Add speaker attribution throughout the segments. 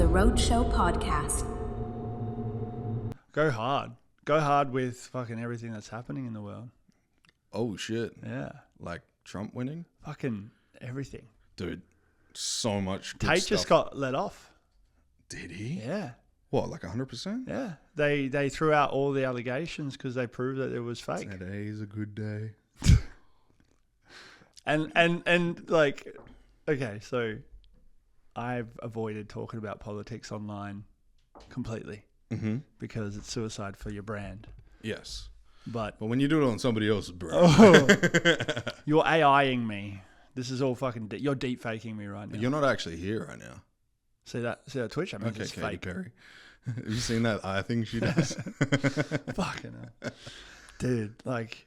Speaker 1: the Roadshow podcast.
Speaker 2: Go hard. Go hard with fucking everything that's happening in the world.
Speaker 3: Oh, shit.
Speaker 2: Yeah.
Speaker 3: Like Trump winning?
Speaker 2: Fucking everything.
Speaker 3: Dude, so much good
Speaker 2: Tate
Speaker 3: stuff.
Speaker 2: just got let off.
Speaker 3: Did he?
Speaker 2: Yeah.
Speaker 3: What, like 100%?
Speaker 2: Yeah. They threw out all the allegations because they proved that it was fake.
Speaker 3: Today's a good day.
Speaker 2: And like, okay, so I've avoided talking about politics online completely because it's suicide for your brand.
Speaker 3: Yes.
Speaker 2: But
Speaker 3: when you do it on somebody else's brand.
Speaker 2: You're AIing me. This is all fucking... you're deep faking me right now.
Speaker 3: You're not actually here right now.
Speaker 2: See that Twitch? I mean,
Speaker 3: Okay,
Speaker 2: it's
Speaker 3: Katy
Speaker 2: fake.
Speaker 3: Perry. Have you seen that eye thing she does?
Speaker 2: Fucking hell. Dude, like,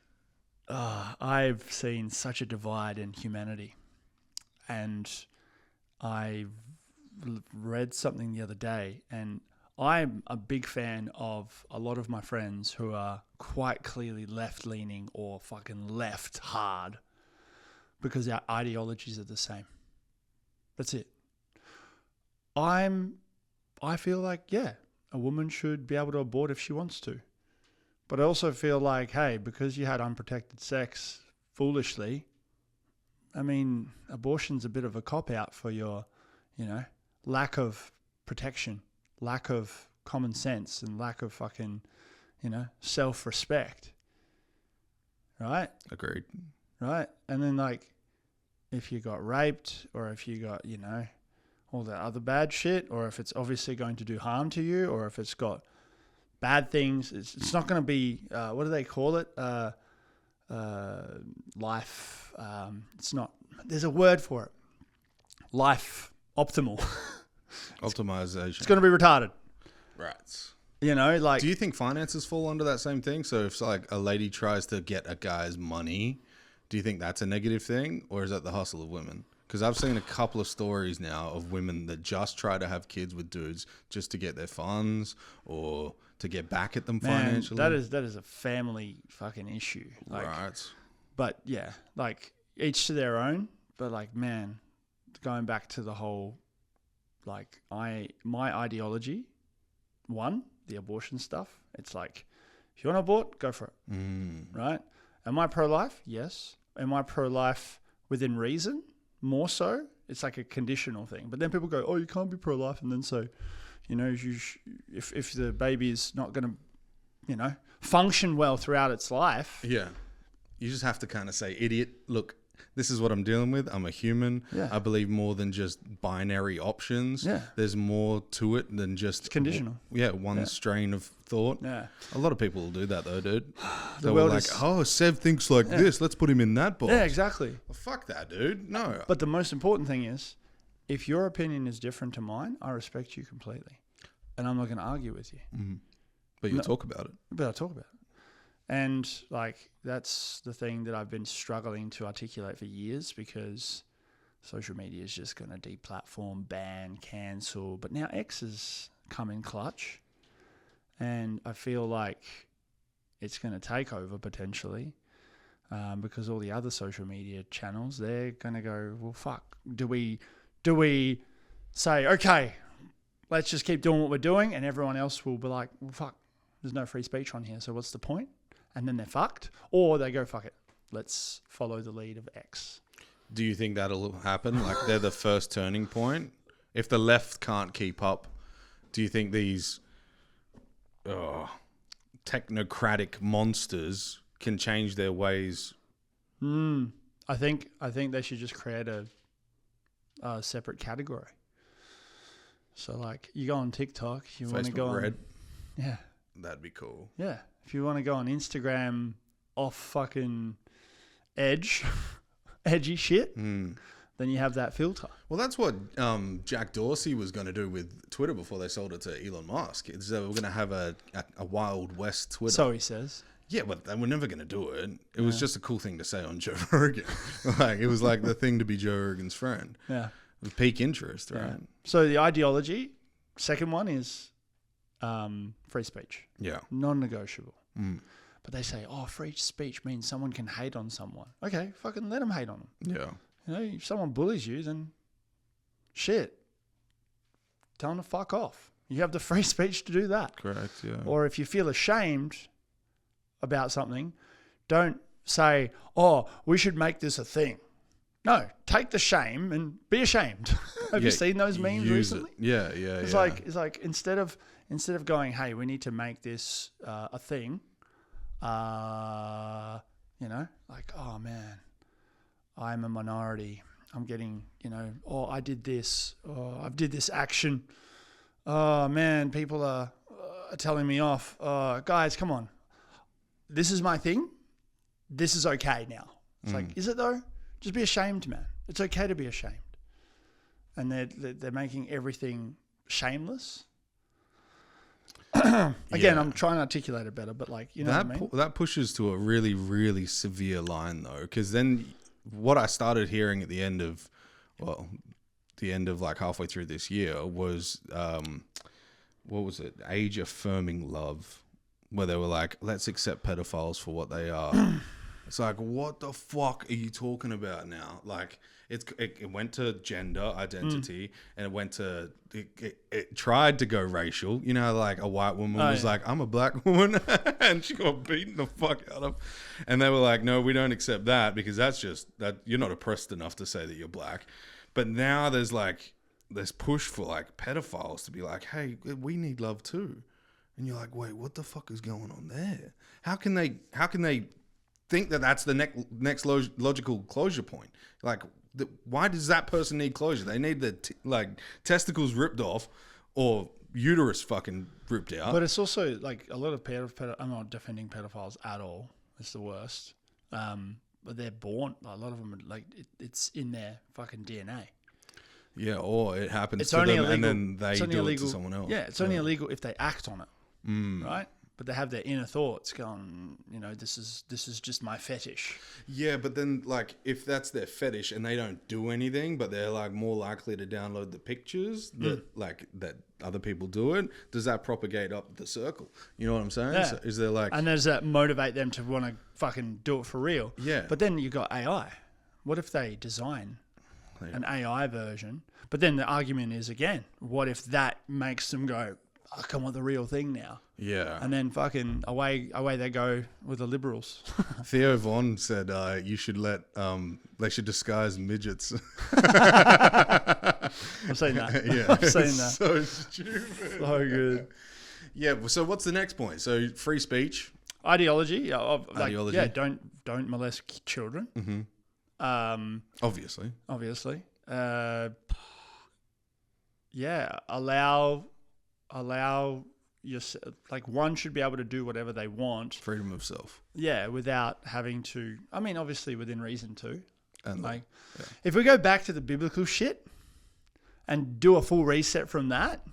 Speaker 2: I've seen such a divide in humanity. And I read something the other day, and I'm a big fan of a lot of my friends who are quite clearly left-leaning or fucking left hard because our ideologies are the same. That's it. I feel like, yeah, a woman should be able to abort if she wants to. But I also feel like, hey, because you had unprotected sex foolishly, I mean, abortion's a bit of a cop-out for your, lack of protection, lack of common sense, and lack of fucking, self-respect. Right?
Speaker 3: Agreed.
Speaker 2: Right? And then, like, if you got raped or if you got, all that other bad shit, or if it's obviously going to do harm to you, or if it's got bad things, it's not going to be, what do they call it? Life, it's not, there's a word for it. Life optimal.
Speaker 3: Optimization.
Speaker 2: It's going to be retarded.
Speaker 3: Right.
Speaker 2: Like...
Speaker 3: Do you think finances fall under that same thing? So if like a lady tries to get a guy's money, do you think that's a negative thing, or is that the hustle of women? Because I've seen a couple of stories now of women that just try to have kids with dudes just to get their funds or to get back at them financially.
Speaker 2: That is a family fucking issue. Like,
Speaker 3: right.
Speaker 2: But yeah, like each to their own. But like, man, going back to the whole, like my ideology, the abortion stuff. It's like, if you want to abort, go for it. Right? Am I pro-life? Yes. Am I pro-life within reason? More so, it's like a conditional thing. But then people go, "Oh, you can't be pro-life," and then so, if the baby is not going to, function well throughout its life,
Speaker 3: Yeah, you just have to kind of say, "Idiot, look, this is what I'm dealing with. I'm a human.
Speaker 2: Yeah.
Speaker 3: I believe more than just binary options.
Speaker 2: Yeah.
Speaker 3: There's more to it than just
Speaker 2: it's conditional."
Speaker 3: One strain of thought.
Speaker 2: Yeah,
Speaker 3: A lot of people will do that though, dude. They were
Speaker 2: world
Speaker 3: like,
Speaker 2: is...
Speaker 3: "Oh, Sev thinks like this. Let's put him in that box."
Speaker 2: Yeah, exactly.
Speaker 3: Well, fuck that, dude. No.
Speaker 2: But the most important thing is, if your opinion is different to mine, I respect you completely, and I'm not going to argue with you.
Speaker 3: But you'll talk about it.
Speaker 2: But I'll talk about it. And like, that's the thing that I've been struggling to articulate for years, because social media is just going to deplatform, ban, cancel. But now X has come in clutch, and I feel like it's going to take over potentially, because all the other social media channels, they're going to go, well, fuck. Do we say, okay, let's just keep doing what we're doing, and everyone else will be like, well, fuck, there's no free speech on here, so what's the point? And then they're fucked. Or they go, fuck it, let's follow the lead of X.
Speaker 3: Do you think that'll happen? Like, they're the first turning point? If the left can't keep up, do you think these technocratic monsters can change their ways?
Speaker 2: I think they should just create a separate category. So like, you go on TikTok, you want to go on
Speaker 3: Red.
Speaker 2: Yeah.
Speaker 3: That'd be cool.
Speaker 2: Yeah. If you want to go on Instagram off fucking edgy shit, then you have that filter.
Speaker 3: Well, that's what Jack Dorsey was going to do with Twitter before they sold it to Elon Musk. It's we're going to have a Wild West Twitter.
Speaker 2: So he says.
Speaker 3: Yeah, but we're never going to do it. It was just a cool thing to say on Joe Rogan. Like, it was like the thing to be Joe Rogan's friend.
Speaker 2: Yeah.
Speaker 3: With peak interest, right?
Speaker 2: Yeah. So the ideology, second one is free speech.
Speaker 3: Yeah.
Speaker 2: Non-negotiable. But they say, oh, free speech means someone can hate on someone. Okay, fucking let them hate on them.
Speaker 3: Yeah.
Speaker 2: If someone bullies you, then shit. tell them to fuck off. You have the free speech to do that.
Speaker 3: Correct, yeah.
Speaker 2: Or if you feel ashamed about something, don't say, oh, we should make this a thing. No, take the shame and be ashamed. Have you seen those memes recently?
Speaker 3: Yeah.
Speaker 2: It's like instead of going, hey, we need to make this a thing, like, oh man, I'm a minority. I'm getting, oh, I did this. Oh, I did this action. Oh man, people are telling me off. Guys, come on. This is my thing. This is okay now. It's like, is it though? Just be ashamed, man. It's okay to be ashamed. And they're making everything shameless. Again, I'm trying to articulate it better, but like, what I mean?
Speaker 3: That pushes to a really, really severe line though, because then what I started hearing at the end of like halfway through this year was, what was it? Age affirming love, where they were like, let's accept pedophiles for what they are. It's like, what the fuck are you talking about now? Like, it went to gender identity, and it tried to go racial. Like a white woman was like, I'm a black woman, and she got beaten the fuck out of. And they were like, no, we don't accept that because that's just that you're not oppressed enough to say that you're black. But now there's like this push for like pedophiles to be like, hey, we need love too. And you're like, wait, what the fuck is going on there? How can they think that that's the next logical closure point? Like, why does that person need closure? They need the testicles ripped off or uterus fucking ripped out.
Speaker 2: But it's also like a lot of I'm not defending pedophiles at all. It's the worst. But they're born. A lot of them are like it's in their fucking DNA.
Speaker 3: Yeah, or it happens to them illegal, and then they do it to someone else.
Speaker 2: Yeah, it's only illegal if they act on it, right? But they have their inner thoughts going, this is just my fetish.
Speaker 3: Yeah, but then like if that's their fetish and they don't do anything, but they're like more likely to download the pictures that other people do it, does that propagate up the circle? You know what I'm saying?
Speaker 2: Yeah.
Speaker 3: So is there like,
Speaker 2: and does that motivate them to want to fucking do it for real?
Speaker 3: Yeah.
Speaker 2: But then you got AI. What if they design an AI version? But then the argument is again, what if that makes them go, I want the real thing now?
Speaker 3: Yeah.
Speaker 2: And then fucking away they go with the liberals.
Speaker 3: Theo Von said you should they should disguise midgets.
Speaker 2: I've seen that.
Speaker 3: Yeah.
Speaker 2: I've seen that.
Speaker 3: So stupid.
Speaker 2: So good.
Speaker 3: Yeah. So what's the next point? So free speech.
Speaker 2: Ideology.
Speaker 3: Ideology.
Speaker 2: Yeah, don't molest children.
Speaker 3: Mm-hmm. Obviously. Yeah. Allow yourself, like one should be able to do whatever they want. Freedom of self. Yeah, without having to, obviously within reason too. And if we go back to the biblical shit and do a full reset from that,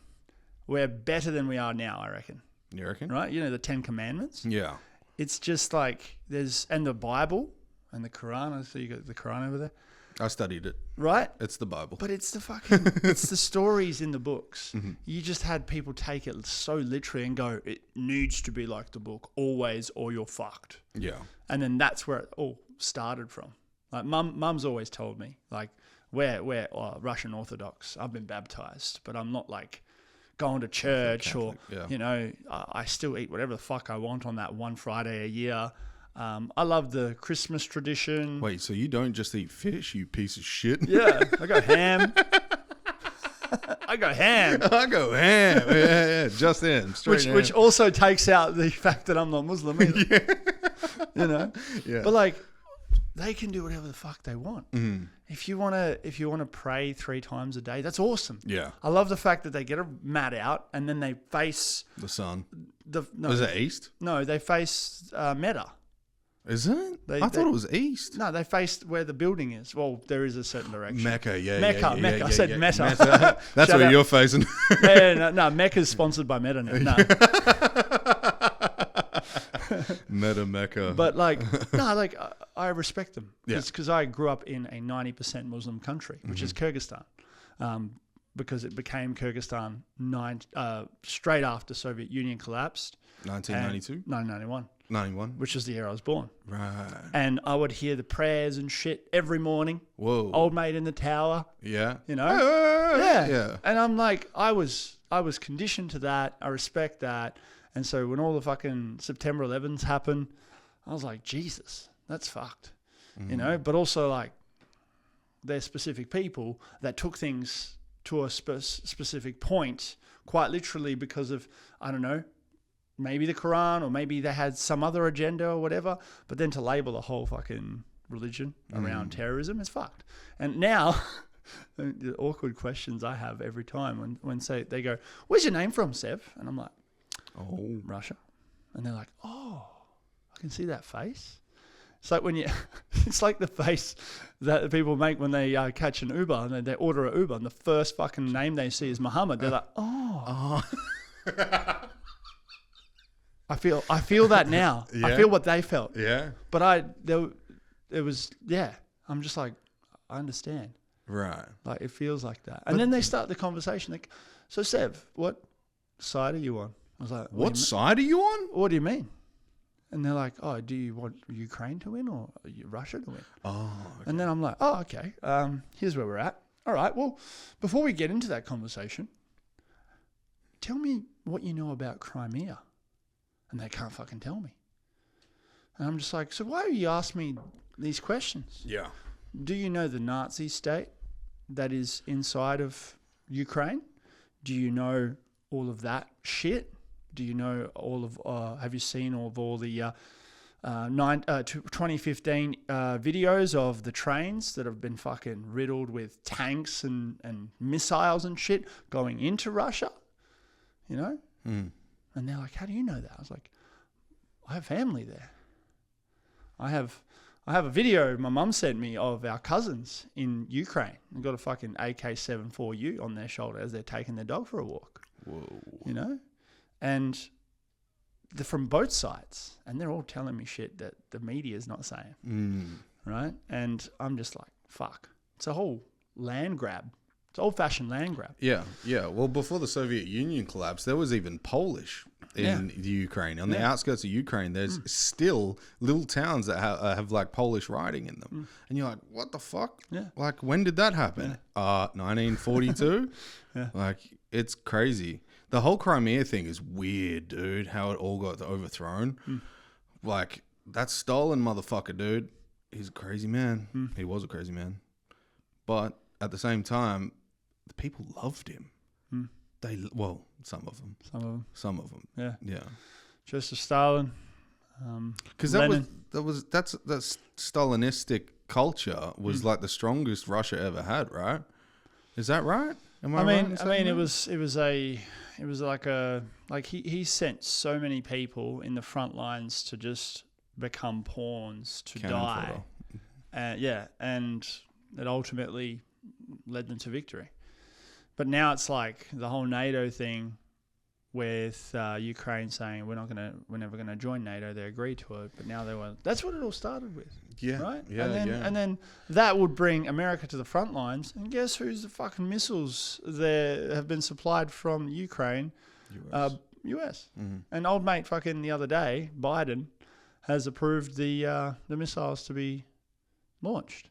Speaker 3: we're better than we are now, I reckon. You reckon? Right? The 10 Commandments. Yeah. It's just like and the Bible and the Quran. I see you got the Quran over there. I studied it. Right? It's the Bible. But it's it's the stories in the books. Mm-hmm. You just had people take it so literally and go, it needs to be like the book always or you're fucked. Yeah. And then that's where it all started from. Like mum's always told me, like, we're Russian Orthodox. I've been baptized, but I'm not like going to church Catholic, or, I still eat whatever the fuck I want on that one Friday a year. I love the Christmas tradition. Wait, so you don't just eat fish, you piece of shit? Yeah, I go ham. I go ham. Yeah, just in. Which also takes out the fact that I'm not Muslim either. Yeah. Yeah. But like, they can do whatever the fuck they want. Mm. If you wanna pray 3 times a day, that's awesome. Yeah. I love the fact that they get a mat out and then they face the sun. Is it east? No, they face Meta. Is it? I thought it was east. No, they faced where the building is. Well, there is a certain direction. Mecca, Mecca. I said Meta. That's where you're facing. No, Mecca's sponsored by Meta now. No. Mecca. But I respect them. Because I grew up in a 90% Muslim country, which is Kyrgyzstan. Because it became Kyrgyzstan straight after Soviet Union collapsed. 1992? 1991. 91.
Speaker 2: which is the year I was born.
Speaker 3: Right.
Speaker 2: And I would hear the prayers and shit every morning.
Speaker 3: Whoa.
Speaker 2: Old mate in the tower.
Speaker 3: Yeah.
Speaker 2: You know?
Speaker 3: Yeah.
Speaker 2: Yeah. And I'm like, I was conditioned to that. I respect that. And so when all the fucking September 11s happened, I was like, Jesus, that's fucked. You know? But also like, there's specific people that took things to a specific point, quite literally because of, I don't know, maybe the Quran, or maybe they had some other agenda or whatever. But then to label the whole fucking religion around terrorism is fucked. And now, the awkward questions I have every time when say they go, "Where's your name from, Sev?" And I'm like,
Speaker 3: Oh.
Speaker 2: Russia. And they're like, "Oh, I can see that face." It's like when you, it's like the face that people make when they catch an Uber and they order an Uber and the first fucking name they see is Muhammad. They're like, "Oh." I feel that now.
Speaker 3: Yeah.
Speaker 2: I feel what they felt.
Speaker 3: Yeah.
Speaker 2: But I'm just like, I understand.
Speaker 3: Right.
Speaker 2: Like, it feels like that. And then they start the conversation like, "So Sev, what side are you on?" I was like,
Speaker 3: What side are you on?
Speaker 2: What do you mean?" And they're like, "Oh, do you want Ukraine to win or Russia to win?"
Speaker 3: Oh.
Speaker 2: And then I'm like, "Oh, okay. Here's where we're at. All right. Well, before we get into that conversation, tell me what you know about Crimea." And they can't fucking tell me. And I'm just like, "So why are you asking me these questions?
Speaker 3: Yeah.
Speaker 2: Do you know the Nazi state that is inside of Ukraine? Do you know all of that shit? Do you know all of, have you seen all the 2015 videos of the trains that have been fucking riddled with tanks and missiles and shit going into Russia? You know?" And they're like, "How do you know that?" I was like, "I have family there. I have a video my mum sent me of our cousins in Ukraine. They've got a fucking AK-74U on their shoulder as they're taking their dog for a walk."
Speaker 3: Whoa.
Speaker 2: You know? And they're from both sides. And they're all telling me shit that the media is not saying. Right? And I'm just like, fuck. It's a whole land grab. It's old-fashioned land grab.
Speaker 3: Yeah, yeah. Well, before the Soviet Union collapsed, there was even Polish in the Ukraine. On the outskirts of Ukraine, there's still little towns that have like Polish writing in them. And you're like, what the fuck?
Speaker 2: Yeah.
Speaker 3: Like, when did that happen? 1942?
Speaker 2: Yeah.
Speaker 3: Like, it's crazy. The whole Crimea thing is weird, dude, how it all got overthrown. Like, that Stalin motherfucker, dude, he's a crazy man. He was a crazy man. But at the same time, the people loved him. Some of them. Some of them.
Speaker 2: Yeah.
Speaker 3: Yeah.
Speaker 2: Joseph Stalin.
Speaker 3: Because that's Stalinistic culture was like the strongest Russia ever had, right? Is that right? Am I right in saying that?
Speaker 2: it was like he sent so many people in the front lines to just become pawns to die. And it ultimately led them to victory. But now it's like the whole NATO thing with Ukraine saying we're never gonna join NATO. They agreed to it, but now that's what it all started with.
Speaker 3: Yeah.
Speaker 2: Right?
Speaker 3: Yeah,
Speaker 2: and then that would bring America to the front lines, and guess who's the fucking missiles that have been supplied from Ukraine? US. And old mate fucking the other day, Biden, has approved the missiles to be launched.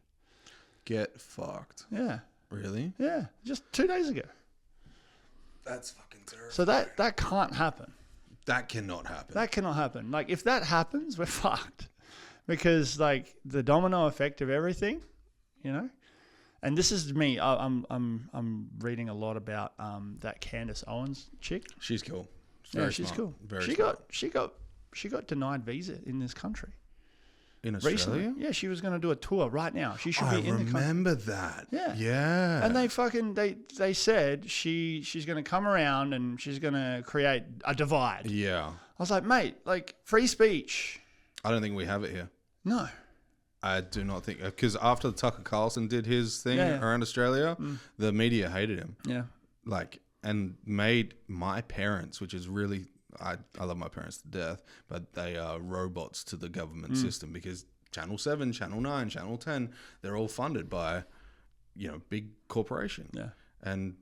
Speaker 3: Get fucked.
Speaker 2: Yeah.
Speaker 3: Really?
Speaker 2: Yeah. Just 2 days ago.
Speaker 3: That's fucking terrible.
Speaker 2: So that can't happen.
Speaker 3: That cannot happen.
Speaker 2: That cannot happen. Like, if that happens, we're fucked. Because, like, the domino effect of everything, you know? And this is me. I'm reading a lot about that Candace Owens chick.
Speaker 3: She's cool.
Speaker 2: She's cool.
Speaker 3: Very
Speaker 2: She got denied visa in this country.
Speaker 3: In Australia?
Speaker 2: Recently. Yeah, she was going to do a tour right now. She should be in the country.
Speaker 3: I remember that.
Speaker 2: Yeah.
Speaker 3: Yeah.
Speaker 2: And they said she's going to come around and she's going to create a divide.
Speaker 3: Yeah.
Speaker 2: I was like, mate, like, free speech.
Speaker 3: I don't think we have it here.
Speaker 2: No.
Speaker 3: I do not think, because after Tucker Carlson did his thing around Australia, the media hated him.
Speaker 2: Yeah.
Speaker 3: Like, and made my parents, which is really, I love my parents to death, but they are robots to the government system, because Channel 7, Channel 9, Channel 10, they're all funded by, big corporation.
Speaker 2: Yeah.
Speaker 3: And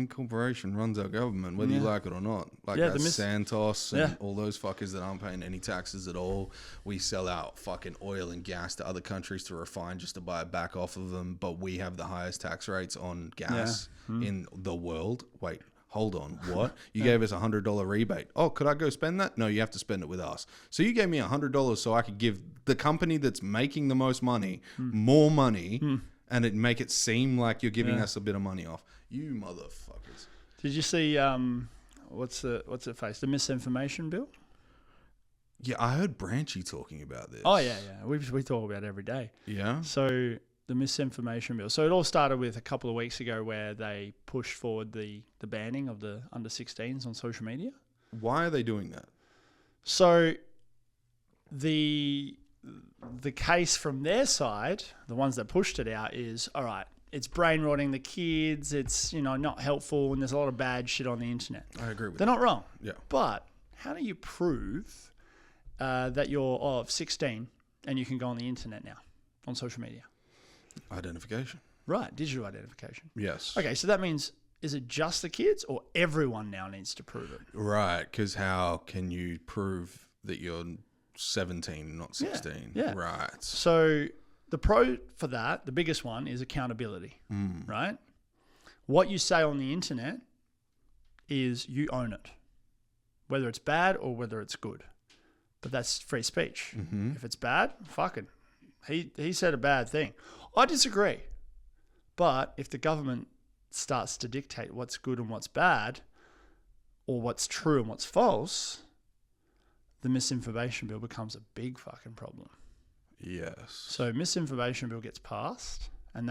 Speaker 3: corporation runs our government, whether you like it or not. Like that's Santos and all those fuckers that aren't paying any taxes at all. We sell out fucking oil and gas to other countries to refine just to buy it back off of them. But we have the highest tax rates on gas in the world. Wait, hold on. What? You gave us $100 rebate. Oh, could I go spend that? No, you have to spend it with us. So you gave me $100 so I could give the company that's making the most money more money and it make it seem like you're giving us a bit of money off. You motherfuckers.
Speaker 2: Did you see what's it face? The misinformation bill?
Speaker 3: Yeah, I heard Branchy talking about this.
Speaker 2: Oh yeah. We talk about it every day.
Speaker 3: Yeah.
Speaker 2: So the misinformation bill. So it all started with a couple of weeks ago where they pushed forward the banning of the under 16s on social media.
Speaker 3: Why are they doing that?
Speaker 2: So the case from their side, the ones that pushed it out, is all right. It's brain rotting the kids. It's not helpful, and there's a lot of bad shit on the internet.
Speaker 3: I agree with
Speaker 2: They're not wrong.
Speaker 3: Yeah.
Speaker 2: But how do you prove that you're of 16 and you can go on the internet now on social media?
Speaker 3: Identification.
Speaker 2: Right, digital identification.
Speaker 3: Yes.
Speaker 2: Okay, so that means, is it just the kids or everyone now needs to prove it?
Speaker 3: Right, because how can you prove that you're 17, not 16?
Speaker 2: Yeah.
Speaker 3: Right.
Speaker 2: So the pro for that, the biggest one, is accountability, right? What you say on the internet is you own it, whether it's bad or whether it's good. But that's free speech. Mm-hmm. If it's bad, fucking, he said a bad thing. I disagree. But if the government starts to dictate what's good and what's bad, or what's true and what's false, the misinformation bill becomes a big fucking problem.
Speaker 3: Yes.
Speaker 2: So misinformation bill gets passed, and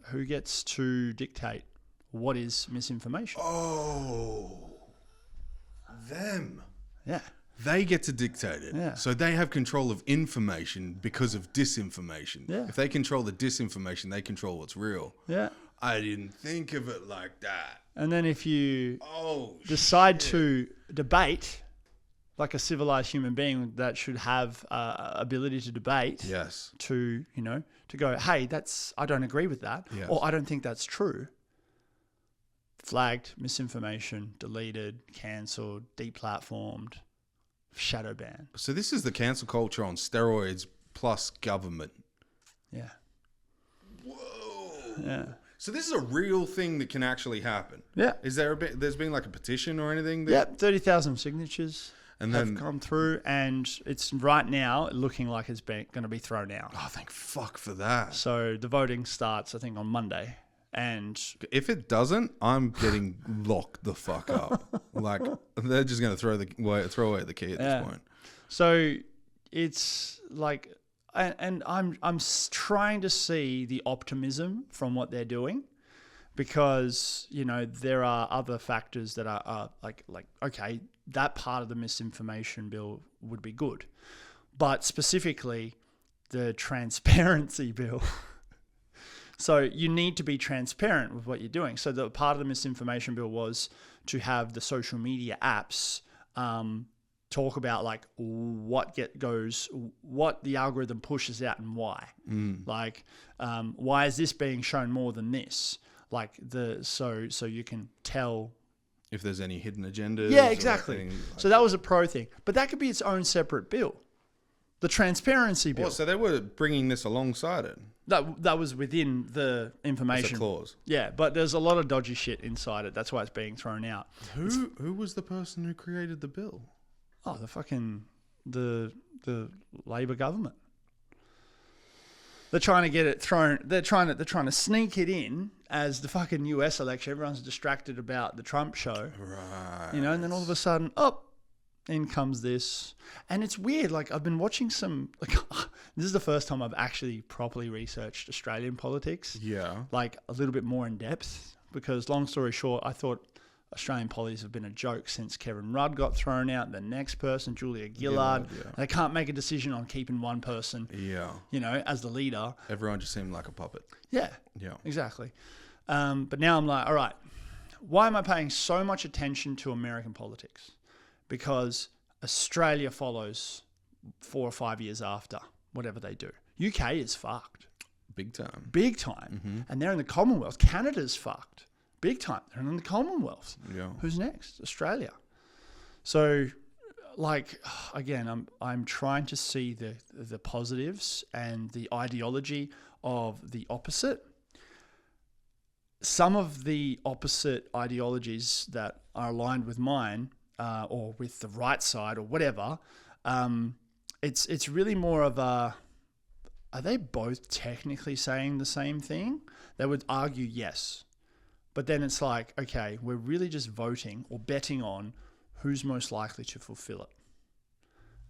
Speaker 2: who gets to dictate what is misinformation?
Speaker 3: Oh, them.
Speaker 2: Yeah.
Speaker 3: They get to dictate it.
Speaker 2: Yeah.
Speaker 3: So they have control of information because of disinformation.
Speaker 2: Yeah.
Speaker 3: If they control the disinformation, they control what's real.
Speaker 2: Yeah.
Speaker 3: I didn't think of it like that.
Speaker 2: And then if you decide to debate like a civilized human being that should have ability to debate,
Speaker 3: yes,
Speaker 2: to go, hey, I don't agree with that,
Speaker 3: yes,
Speaker 2: or I don't think that's true. Flagged, misinformation, deleted, cancelled, deplatformed, shadow ban.
Speaker 3: So this is the cancel culture on steroids plus government.
Speaker 2: Yeah.
Speaker 3: Whoa.
Speaker 2: Yeah.
Speaker 3: So this is a real thing that can actually happen.
Speaker 2: Yeah.
Speaker 3: Is there there's been like a petition or anything?
Speaker 2: Yeah, 30,000 signatures
Speaker 3: and
Speaker 2: have come through, and it's right now looking like it's going to be thrown out.
Speaker 3: Oh, thank fuck for that.
Speaker 2: So the voting starts, I think, on Monday. And
Speaker 3: if it doesn't, I'm getting locked the fuck up. Like they're just going to throw away the key at this point. So
Speaker 2: it's like, and I'm trying to see the optimism from what they're doing, because there are other factors that are like okay, that part of the misinformation bill would be good, but specifically the transparency bill. So you need to be transparent with what you're doing. So the part of the misinformation bill was to have the social media apps talk about like what the algorithm pushes out and why. Like why is this being shown more than this? Like so you can tell
Speaker 3: if there's any hidden agendas.
Speaker 2: Yeah, exactly. So that was a pro thing, but that could be its own separate bill. The transparency bill.
Speaker 3: Well, so they were bringing this alongside it.
Speaker 2: That was within the information.
Speaker 3: It's a clause.
Speaker 2: Yeah, but there's a lot of dodgy shit inside it. That's why it's being thrown out.
Speaker 3: Who was the person who created the bill?
Speaker 2: Oh, the Labor government. They're trying to get it thrown. They're trying to sneak it in as the fucking US election. Everyone's distracted about the Trump show,
Speaker 3: right?
Speaker 2: And then all of a sudden, in comes this. And it's weird. Like I've been watching some. Like this is the first time I've actually properly researched Australian politics.
Speaker 3: Yeah. Like
Speaker 2: a little bit more in depth, because long story short, I thought Australian politics have been a joke since Kevin Rudd got thrown out. The next person, Julia Gillard, they can't make a decision on keeping one person. Yeah. As the leader.
Speaker 3: Everyone just seemed like a puppet.
Speaker 2: Yeah. Yeah. Exactly. But now I'm like, all right, why am I paying so much attention to American politics? Because Australia follows 4 or 5 years after whatever they do. UK is fucked.
Speaker 3: Big time.
Speaker 2: Big time. Mm-hmm. And they're in the Commonwealth. Canada's fucked. big time. They're in the Commonwealth.
Speaker 3: Yeah.
Speaker 2: Who's next? Australia. So, like, again, I'm trying to see the positives and the ideology of the opposite. Some of the opposite ideologies that are aligned with mine, or with the right side or whatever, it's really more of a, are they both technically saying the same thing? They would argue yes. But then it's like, okay, we're really just voting or betting on who's most likely to fulfill it.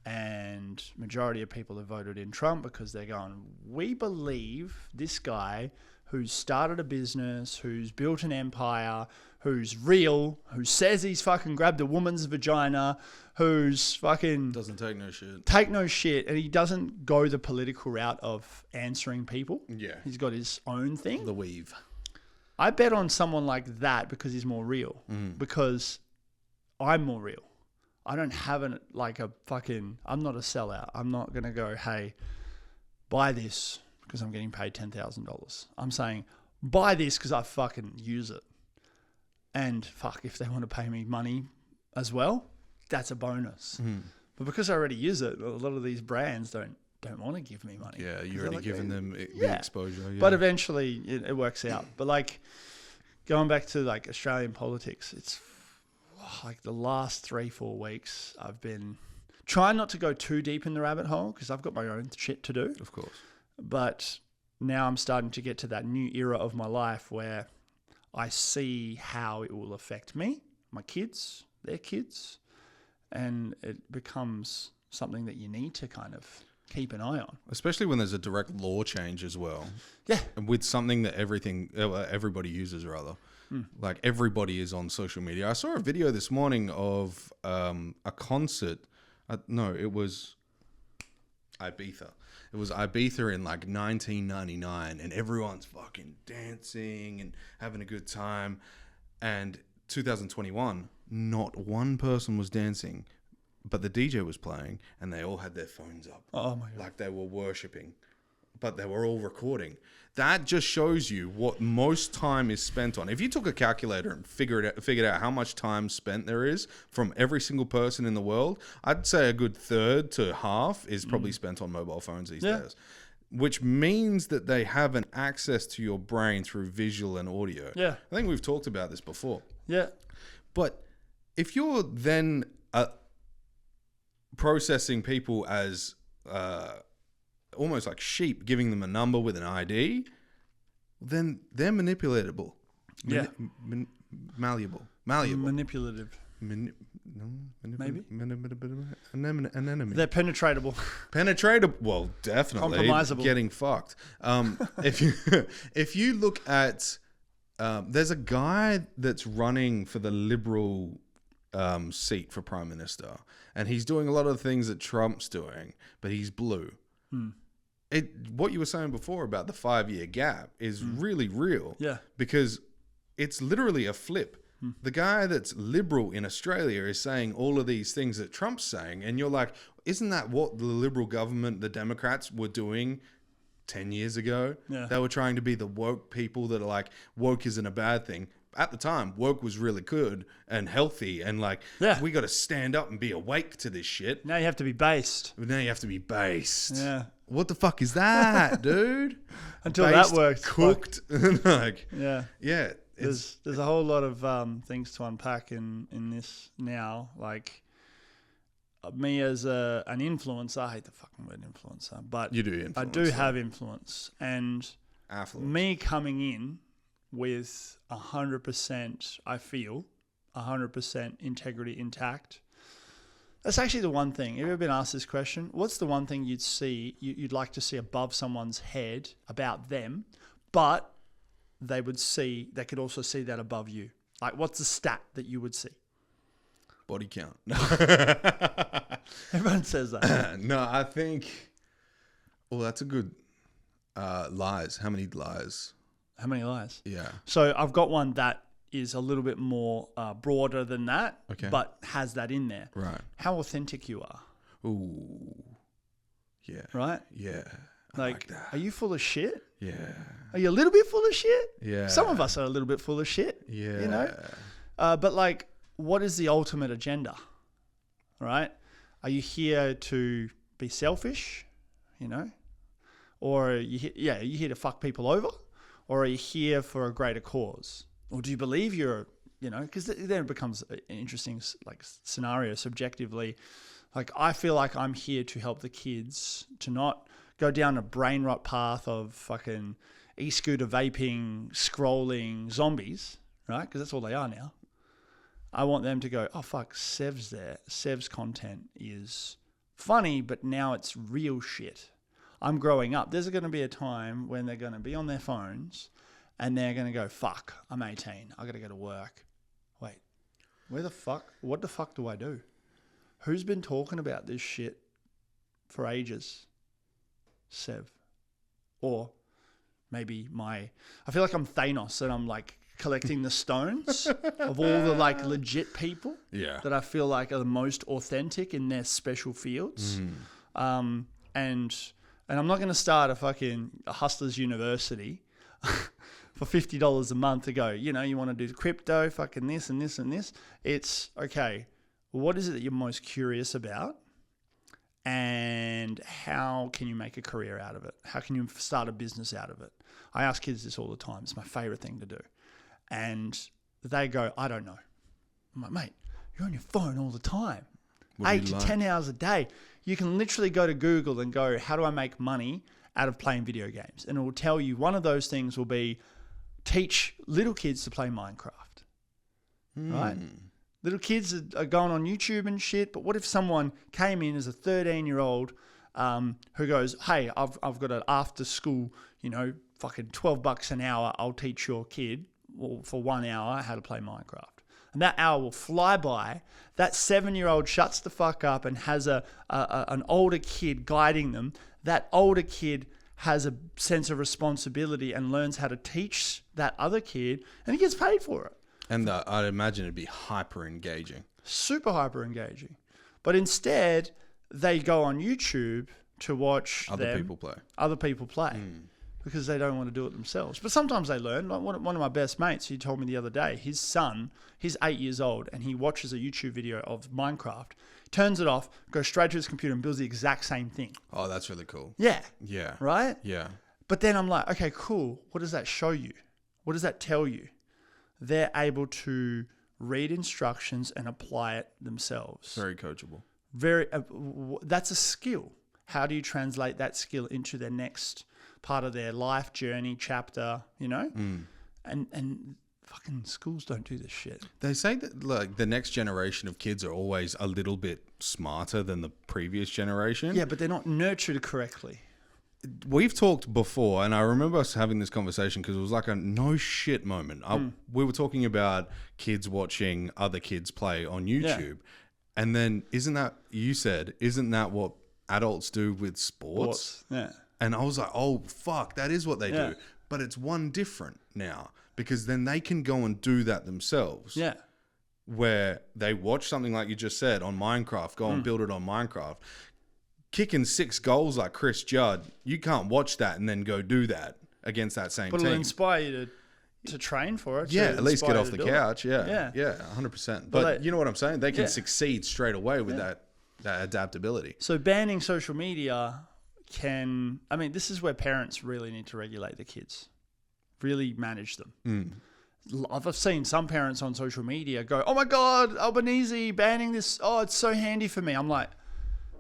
Speaker 2: And majority of people have voted in Trump because they're going, we believe this guy who's started a business, who's built an empire, who's real, who says he's fucking grabbed a woman's vagina, who's fucking...
Speaker 3: Doesn't take no shit.
Speaker 2: Take no shit. And he doesn't go the political route of answering people.
Speaker 3: Yeah.
Speaker 2: He's got his own thing.
Speaker 3: The weave.
Speaker 2: I bet on someone like that because he's more real. Because I'm more real. I don't have I'm not a sellout. I'm not going to go, hey, buy this because I'm getting paid $10,000. I'm saying, buy this because I fucking use it. And fuck, if they want to pay me money as well, that's a bonus. But because I already use it, a lot of these brands don't want to give me money.
Speaker 3: Yeah, you're already giving them the exposure. Yeah.
Speaker 2: But eventually it works out. But like going back to like Australian politics, it's like the last 3-4 weeks I've been trying not to go too deep in the rabbit hole because I've got my own shit to do.
Speaker 3: Of course.
Speaker 2: But now I'm starting to get to that new era of my life where I see how it will affect me, my kids, their kids, and it becomes something that you need to kind of keep an eye on.
Speaker 3: Especially when there's a direct law change as well.
Speaker 2: Yeah.
Speaker 3: And with something that everybody uses, rather. Like everybody is on social media. I saw a video this morning of a concert. No, it was Ibiza. It was Ibiza in like 1999, and everyone's fucking dancing and having a good time. And 2021, not one person was dancing, but the DJ was playing, and they all had their phones up.
Speaker 2: Oh my God.
Speaker 3: Like they were worshipping, but they were all recording. That just shows you what most time is spent on. If you took a calculator and figured out how much time spent there is from every single person in the world, I'd say a good third to half is probably spent on mobile phones these days, which means that they have an access to your brain through visual and audio.
Speaker 2: Yeah.
Speaker 3: I think we've talked about this before.
Speaker 2: Yeah.
Speaker 3: But if you're then processing people as almost like sheep, giving them a number with an ID, then they're manipulatable. Malleable.
Speaker 2: Manipulative. Maybe?
Speaker 3: Anemone.
Speaker 2: They're penetratable.
Speaker 3: Penetratable. Well, definitely.
Speaker 2: Compromisable.
Speaker 3: Getting fucked. If you look at, there's a guy that's running for the Liberal seat for Prime Minister, and he's doing a lot of the things that Trump's doing, but he's blue. What you were saying before about the 5-year gap is really real.
Speaker 2: Yeah.
Speaker 3: Because it's literally a flip. The guy that's liberal in Australia is saying all of these things that Trump's saying, and you're like, isn't that what the Liberal government, the Democrats, were doing 10 years ago?
Speaker 2: Yeah.
Speaker 3: They were trying to be the woke people that are like, woke isn't a bad thing. At the time, woke was really good and healthy, and like, we got to stand up and be awake to this shit.
Speaker 2: Now you have to be based.
Speaker 3: Now you have to be based.
Speaker 2: Yeah.
Speaker 3: What the fuck is that, dude?
Speaker 2: Until
Speaker 3: Based,
Speaker 2: that works.
Speaker 3: cooked. Like,
Speaker 2: yeah.
Speaker 3: Yeah.
Speaker 2: There's a whole lot of things to unpack in this now. Like me as an influencer, I hate the fucking word influencer, but
Speaker 3: You do influence.
Speaker 2: I do have influence, and
Speaker 3: affluence.
Speaker 2: me coming in with 100%, I feel 100% integrity intact. That's actually the one thing. Have you ever been asked this question? What's the one thing you'd like to see above someone's head about them, but they could also see that above you? Like, what's the stat that you would see?
Speaker 3: Body count.
Speaker 2: Everyone says that.
Speaker 3: No, I think, that's a good, lies. How many lies?
Speaker 2: How many lies?
Speaker 3: Yeah.
Speaker 2: So I've got one that is a little bit more broader than that, but has that in there.
Speaker 3: Right.
Speaker 2: How authentic you are.
Speaker 3: Ooh. Yeah.
Speaker 2: Right?
Speaker 3: Yeah. I
Speaker 2: Like
Speaker 3: that.
Speaker 2: are you full of shit?
Speaker 3: Yeah.
Speaker 2: Are you a little bit full of shit?
Speaker 3: Yeah.
Speaker 2: Some of us are a little bit full of shit.
Speaker 3: Yeah.
Speaker 2: You know? But like, what is the ultimate agenda? Right? Are you here to be selfish? You know? Or are you here to fuck people over? Or are you here for a greater cause? Or do you believe you're, you know, because then it becomes an interesting like scenario subjectively. Like, I feel like I'm here to help the kids to not go down a brain rot path of fucking e-scooter vaping, scrolling zombies, right? Because that's all they are now. I want them to go, oh, fuck, Sev's there. Sev's content is funny, but now it's real shit. I'm growing up. There's going to be a time when they're going to be on their phones and they're going to go, fuck, I'm 18. I got to go to work. Wait, what the fuck do I do? Who's been talking about this shit for ages? Sev. Or maybe I feel like I'm Thanos and I'm like collecting the stones of all the like legit people that I feel like are the most authentic in their special fields. And I'm not going to start a fucking Hustlers University for $50 a month to go, you know, you want to do crypto, fucking this and this and this. It's, okay, what is it that you're most curious about? And how can you make a career out of it? How can you start a business out of it? I ask kids this all the time. It's my favorite thing to do. And they go, I don't know. I'm like, mate, you're on your phone all the time. 8 to 10 hours a day. You can literally go to Google and go, how do I make money out of playing video games? And it will tell you one of those things will be teach little kids to play Minecraft. Right? Little kids are going on YouTube and shit, but what if someone came in as a 13-year-old who goes, hey, I've got an after school, you know, fucking $12 an hour, I'll teach your kid for 1 hour how to play Minecraft. And that hour will fly by. That 7-year-old shuts the fuck up and has an older kid guiding them. That older kid has a sense of responsibility and learns how to teach that other kid, and he gets paid for it.
Speaker 3: And I'd imagine it'd be hyper engaging.
Speaker 2: Super hyper engaging. But instead, they go on YouTube to watch
Speaker 3: other people play.
Speaker 2: Because they don't want to do it themselves. But sometimes they learn. Like one of my best mates, he told me the other day, his son, he's 8 years old, and he watches a YouTube video of Minecraft, turns it off, goes straight to his computer and builds the exact same thing.
Speaker 3: Oh, that's really cool.
Speaker 2: Yeah.
Speaker 3: Yeah.
Speaker 2: Right?
Speaker 3: Yeah.
Speaker 2: But then I'm like, okay, cool. What does that show you? What does that tell you? They're able to read instructions and apply it themselves.
Speaker 3: Very coachable.
Speaker 2: That's a skill. How do you translate that skill into their next part of their life journey, chapter, you know? And fucking schools don't do this shit.
Speaker 3: They say that like the next generation of kids are always a little bit smarter than the previous generation.
Speaker 2: Yeah, but they're not nurtured correctly.
Speaker 3: We've talked before, and I remember us having this conversation because it was like a no shit moment. We were talking about kids watching other kids play on YouTube. And then isn't that what adults do with sports?
Speaker 2: Yeah.
Speaker 3: And I was like, oh, fuck, that is what they do. But it's one different now because then they can go and do that themselves.
Speaker 2: Yeah.
Speaker 3: Where they watch something like you just said on Minecraft, go and build it on Minecraft. Kicking 6 goals like Chris Judd, you can't watch that and then go do that against that same team.
Speaker 2: But it'll inspire you to train for it.
Speaker 3: Yeah, at least get off the couch.
Speaker 2: Yeah,
Speaker 3: 100%. But you know what I'm saying? They can succeed straight away with that adaptability.
Speaker 2: So banning social media this is where parents really need to regulate the kids, really manage them. I've seen some parents on social media go, oh my God, Albanese banning this. Oh, it's so handy for me. I'm like,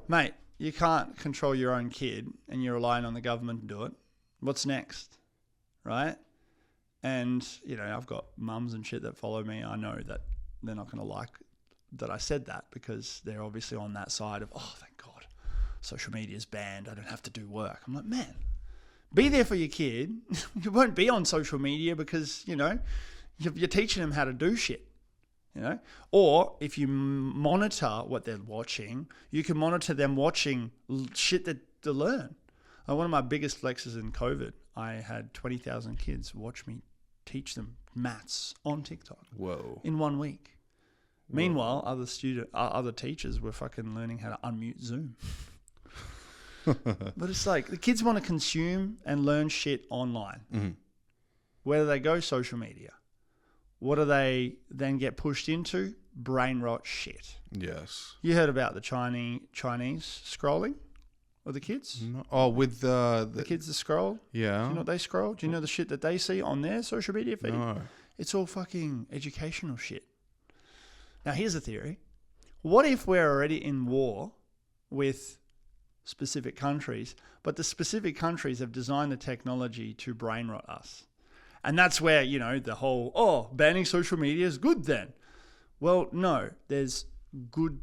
Speaker 2: mate, you can't control your own kid and you're relying on the government to do it. What's next? Right? And, you know, I've got mums and shit that follow me. I know that they're not going to like that I said that because they're obviously on that side of, oh, thank God, social media is banned. I don't have to do work. I'm like, man, be there for your kid. You won't be on social media because, you know, you're teaching them how to do shit. You know, or if you monitor what they're watching, you can monitor them watching shit that they learn. One of my biggest flexes in COVID, I had 20,000 kids watch me teach them maths on TikTok.
Speaker 3: Whoa!
Speaker 2: In 1 week. Whoa. Meanwhile, other teachers were fucking learning how to unmute Zoom. But it's like the kids want to consume and learn shit online. Where do they go? Social media. What do they then get pushed into? Brain rot shit.
Speaker 3: Yes.
Speaker 2: You heard about the Chinese scrolling of the kids?
Speaker 3: No. Oh, with
Speaker 2: The kids that scroll?
Speaker 3: Yeah.
Speaker 2: Do you know what they scroll? Do you know the shit that they see on their social media feed?
Speaker 3: No.
Speaker 2: It's all fucking educational shit. Now, here's a theory. What if we're already in war with specific countries, but the specific countries have designed the technology to brain rot us? And that's where, the whole, banning social media is good then. Well, no, there's good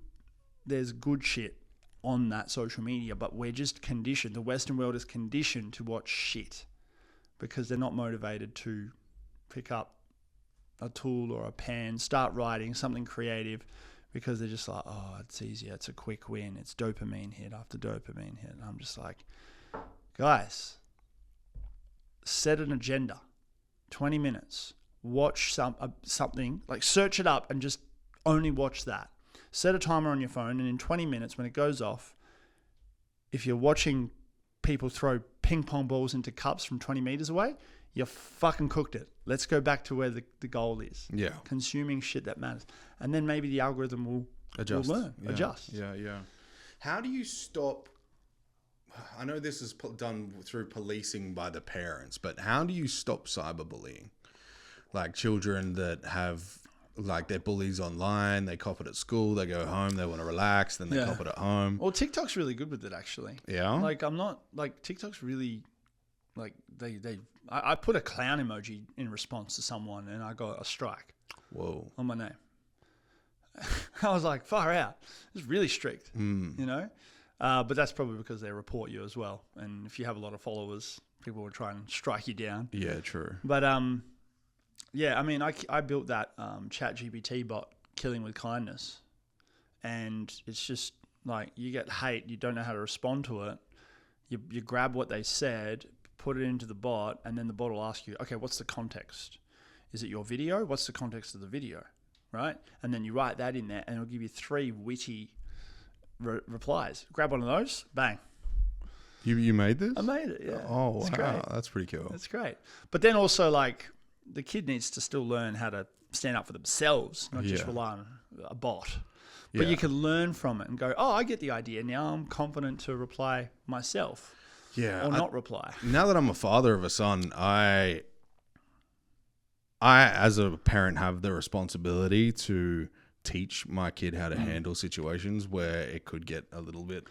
Speaker 2: shit on that social media, but we're just conditioned. The Western world is conditioned to watch shit because they're not motivated to pick up a tool or a pen, start writing something creative, because they're just like, it's easier, it's a quick win, it's dopamine hit after dopamine hit. And I'm just like, guys, set an agenda, 20 minutes, watch something, like search it up and just only watch that. Set a timer on your phone, and in 20 minutes when it goes off, if you're watching people throw ping pong balls into cups from 20 meters away, you fucking cooked it. Let's go back to where the goal is.
Speaker 3: Yeah.
Speaker 2: Consuming shit that matters. And then maybe the algorithm will
Speaker 3: Adjust.
Speaker 2: learn.
Speaker 3: Yeah.
Speaker 2: Adjust.
Speaker 3: Yeah. How do you stop? I know this is done through policing by the parents, but how do you stop cyberbullying? Like children that have, like, they're bullies online, they cop it at school, they go home, they want to relax, then they cop it at home.
Speaker 2: Well, TikTok's really good with it, actually.
Speaker 3: Yeah.
Speaker 2: Like, TikTok's really, like, I put a clown emoji in response to someone and I got a strike.
Speaker 3: Whoa.
Speaker 2: On my name. I was like, far out. It's really strict, But that's probably because they report you as well. And if you have a lot of followers, people will try and strike you down.
Speaker 3: Yeah, true.
Speaker 2: But, yeah, I mean, I built that ChatGPT bot, Killing with Kindness. And it's just like, you get hate, you don't know how to respond to it. You grab what they said, put it into the bot, and then the bot will ask you, okay, what's the context? Is it your video? What's the context of the video? Right? And then you write that in there, and it'll give you 3 witty replies. Grab one of those, bang.
Speaker 3: You made this?
Speaker 2: I made it, yeah.
Speaker 3: Oh,
Speaker 2: it's
Speaker 3: wow.
Speaker 2: great.
Speaker 3: That's pretty cool.
Speaker 2: That's great. But then also, like, the kid needs to still learn how to stand up for themselves, not just rely on a bot. But you can learn from it and go, I get the idea. Now I'm confident to reply myself.
Speaker 3: Yeah.
Speaker 2: Or not reply.
Speaker 3: Now that I'm a father of a son, I as a parent have the responsibility to teach my kid how to handle situations where it could get a little bit,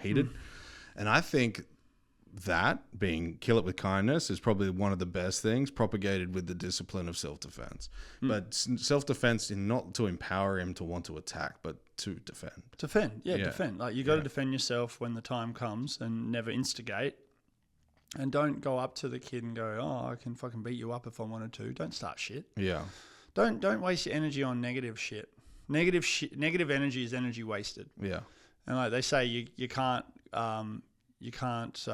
Speaker 3: heated. And I think that being kill it with kindness is probably one of the best things, propagated with the discipline of self-defense. But self-defense is not to empower him to want to attack, but to defend.
Speaker 2: Defend. Like, you got to defend yourself when the time comes and never instigate. And don't go up to the kid and go, I can fucking beat you up if I wanted to. Don't start shit.
Speaker 3: Yeah.
Speaker 2: Don't waste your energy on negative shit. Negative energy is energy wasted.
Speaker 3: Yeah.
Speaker 2: And like they say, you can't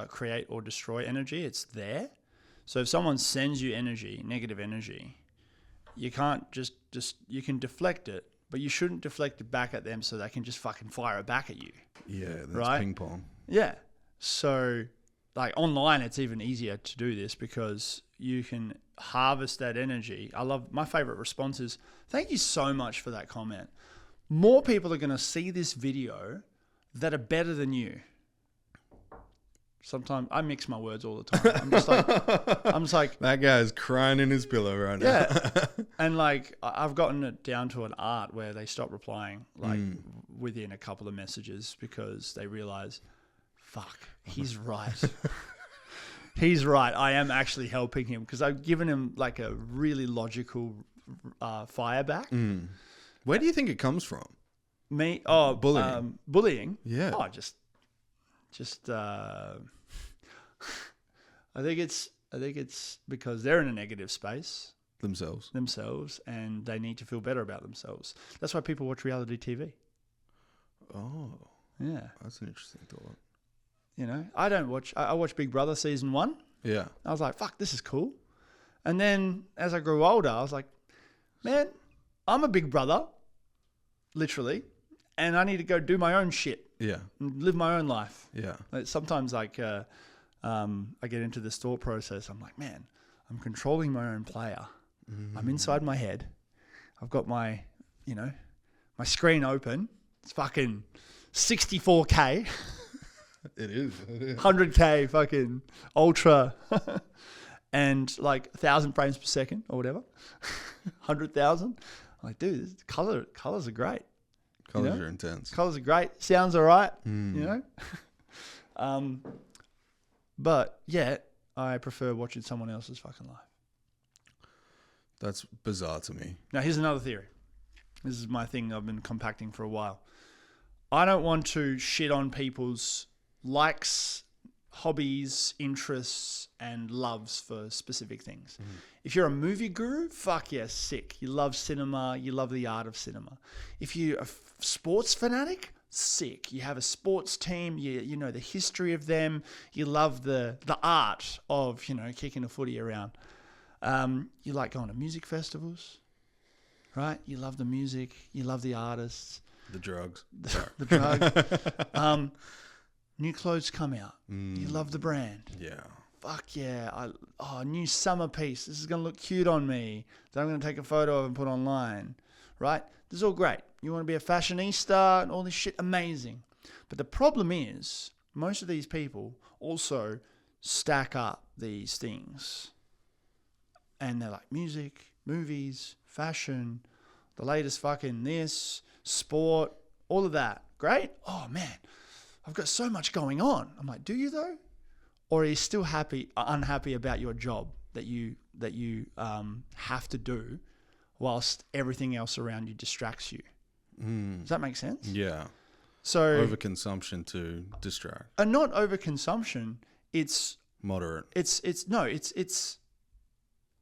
Speaker 2: create or destroy energy. It's there. So if someone sends you energy, negative energy, you can't just you can deflect it, but you shouldn't deflect it back at them so they can just fucking fire it back at you.
Speaker 3: Yeah, that's
Speaker 2: right?
Speaker 3: ping pong.
Speaker 2: Yeah. So, like, online, it's even easier to do this because you can harvest that energy. My favorite response is, thank you so much for that comment. More people are going to see this video that are better than you. Sometimes I mix my words all the time. I'm just like
Speaker 3: that guy's crying in his pillow right now.
Speaker 2: Yeah. And like, I've gotten it down to an art where they stop replying like within a couple of messages because they realize, fuck, he's right. He's right. I am actually helping him because I've given him like a really logical fire back.
Speaker 3: Where do you think it comes from?
Speaker 2: Bullying. Bullying.
Speaker 3: Yeah.
Speaker 2: I think it's because they're in a negative space
Speaker 3: themselves,
Speaker 2: and they need to feel better about themselves. That's why people watch reality TV.
Speaker 3: Oh,
Speaker 2: yeah,
Speaker 3: that's an interesting thought.
Speaker 2: I watched Big Brother season 1.
Speaker 3: Yeah,
Speaker 2: I was like, fuck, this is cool. And then as I grew older, I was like, man, I'm a big brother, literally, and I need to go do my own shit.
Speaker 3: Yeah.
Speaker 2: and live my own life.
Speaker 3: Yeah.
Speaker 2: Like sometimes I get into this thought process. I'm like, man, I'm controlling my own player. I'm inside my head. I've got my screen open. It's fucking 64K.
Speaker 3: It is.
Speaker 2: 100K fucking ultra and like 1,000 frames per second or whatever. 100,000. I'm like, dude, colors are great.
Speaker 3: Colors are intense.
Speaker 2: Colors are great. Sounds all right, But yeah, I prefer watching someone else's fucking life.
Speaker 3: That's bizarre to me.
Speaker 2: Now, here's another theory. This is my thing I've been compacting for a while. I don't want to shit on people's likes, hobbies, interests, and loves for specific things. If you're a movie guru, fuck yeah, sick. You love cinema. You love the art of cinema. If you're a sports fanatic, sick. You have a sports team. You know the history of them. You love the art of, kicking a footy around. You like going to music festivals, right? You love the music. You love the artists.
Speaker 3: The drugs.
Speaker 2: The drug. New clothes come out. You love the brand.
Speaker 3: Yeah.
Speaker 2: Fuck yeah. New summer piece. This is going to look cute on me that I'm going to take a photo of and put online, right? This is all great. You want to be a fashionista and all this shit, amazing. But the problem is most of these people also stack up these things. And they're like music, movies, fashion, the latest fucking this, sport, all of that. Great. Oh man, I've got so much going on. I'm like, do you though? Or are you still unhappy about your job that you have to do whilst everything else around you distracts you? Does that make sense?
Speaker 3: Yeah.
Speaker 2: So
Speaker 3: overconsumption to distract.
Speaker 2: And not overconsumption. It's
Speaker 3: moderate.
Speaker 2: It's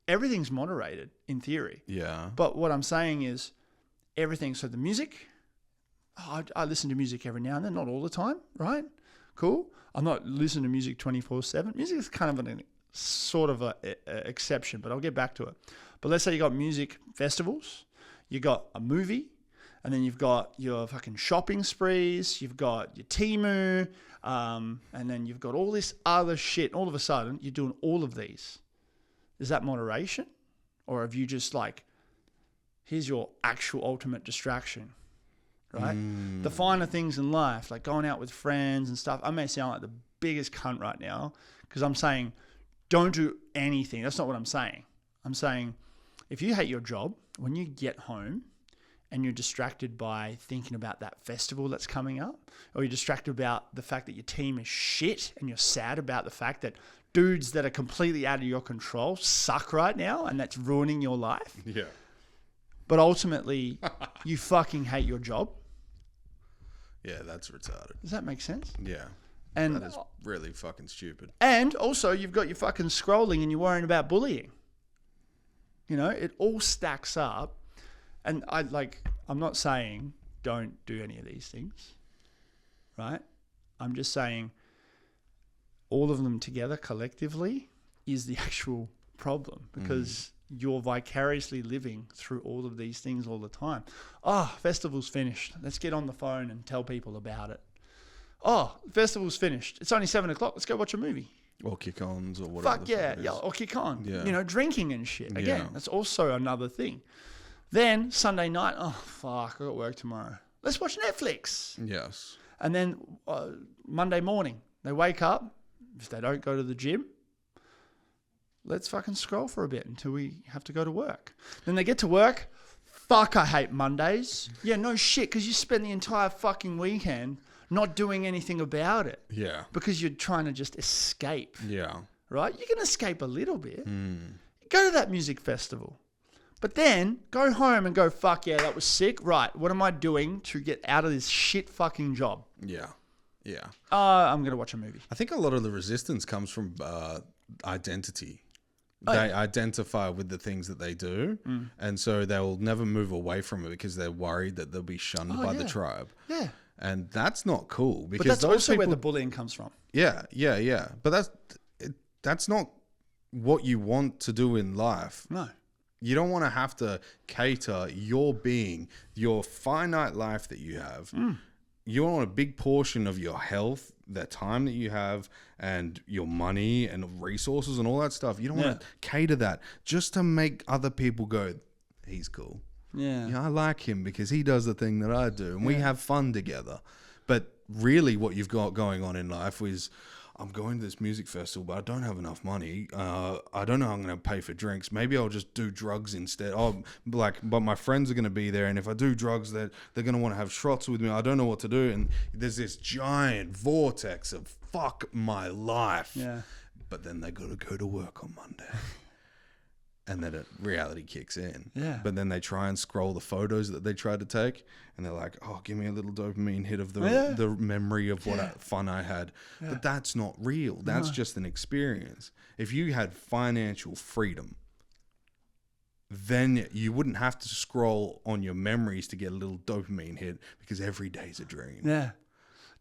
Speaker 2: everything's moderated in theory.
Speaker 3: Yeah.
Speaker 2: But what I'm saying is everything. So the music, I listen to music every now and then, not all the time, right? Cool. I'm not listening to music 24/7. Music is kind of an sort of a exception, but I'll get back to it. But let's say you got music festivals, you got a movie, and then you've got your fucking shopping sprees, you've got your Temu, and then you've got all this other shit. All of a sudden, you're doing all of these. Is that moderation? Or have you just like, here's your actual ultimate distraction, right? The finer things in life, like going out with friends and stuff. I may sound like the biggest cunt right now because I'm saying don't do anything. That's not what I'm saying. I'm saying if you hate your job, when you get home and you're distracted by thinking about that festival that's coming up, or you're distracted about the fact that your team is shit and you're sad about the fact that dudes that are completely out of your control suck right now and that's ruining your life.
Speaker 3: Yeah.
Speaker 2: But ultimately, you fucking hate your job.
Speaker 3: Yeah, that's retarded.
Speaker 2: Does that make sense?
Speaker 3: Yeah.
Speaker 2: And
Speaker 3: that is really fucking stupid.
Speaker 2: And also, you've got your fucking scrolling and you're worrying about bullying. It all stacks up. And I'm not saying don't do any of these things, right? I'm just saying all of them together collectively is the actual problem because you're vicariously living through all of these things all the time. Oh, festival's finished. Let's get on the phone and tell people about it. Oh, festival's finished. It's only 7:00. Let's go watch a movie.
Speaker 3: Or kick-ons or whatever.
Speaker 2: Fuck yeah. Yeah, or kick on.
Speaker 3: Yeah.
Speaker 2: Drinking and shit. Again,
Speaker 3: Yeah.
Speaker 2: that's also another thing. Then Sunday night, oh, fuck, I got work tomorrow. Let's watch Netflix.
Speaker 3: Yes.
Speaker 2: And then Monday morning, they wake up. If they don't go to the gym, let's fucking scroll for a bit until we have to go to work. Then they get to work. Fuck, I hate Mondays. Yeah, no shit, because you spend the entire fucking weekend not doing anything about it.
Speaker 3: Yeah.
Speaker 2: Because you're trying to just escape.
Speaker 3: Yeah.
Speaker 2: Right? You can escape a little bit. Go to that music festival. But then go home and go, fuck yeah, that was sick. Right, what am I doing to get out of this shit fucking job?
Speaker 3: Yeah. Yeah.
Speaker 2: I'm going to watch a movie.
Speaker 3: I think a lot of the resistance comes from identity. They identify with the things that they do. And so they'll never move away from it because they're worried that they'll be shunned by the tribe.
Speaker 2: Yeah.
Speaker 3: And that's not cool. Because
Speaker 2: But that's
Speaker 3: those
Speaker 2: also
Speaker 3: people,
Speaker 2: where the bullying comes from.
Speaker 3: Yeah. But that's not what you want to do in life.
Speaker 2: No.
Speaker 3: You don't want to have to cater your being, your finite life that you have, you want a big portion of your health, the time that you have, and your money and resources and all that stuff. You don't want to cater that just to make other people go, he's cool. Yeah, I like him because he does the thing that I do, and we have fun together. But really, what you've got going on in life is, I'm going to this music festival, but I don't have enough money. I don't know how I'm going to pay for drinks. Maybe I'll just do drugs instead. But my friends are going to be there, and if I do drugs, they're going to want to have shots with me. I don't know what to do, and there's this giant vortex of fuck my life.
Speaker 2: Yeah.
Speaker 3: But then they got to go to work on Monday. And then reality kicks in.
Speaker 2: Yeah.
Speaker 3: But then they try and scroll the photos that they tried to take, and they're like, "Oh, give me a little dopamine hit of the memory of what fun I had." Yeah. But that's not real. That's just an experience. If you had financial freedom, then you wouldn't have to scroll on your memories to get a little dopamine hit, because every day's a dream.
Speaker 2: Yeah.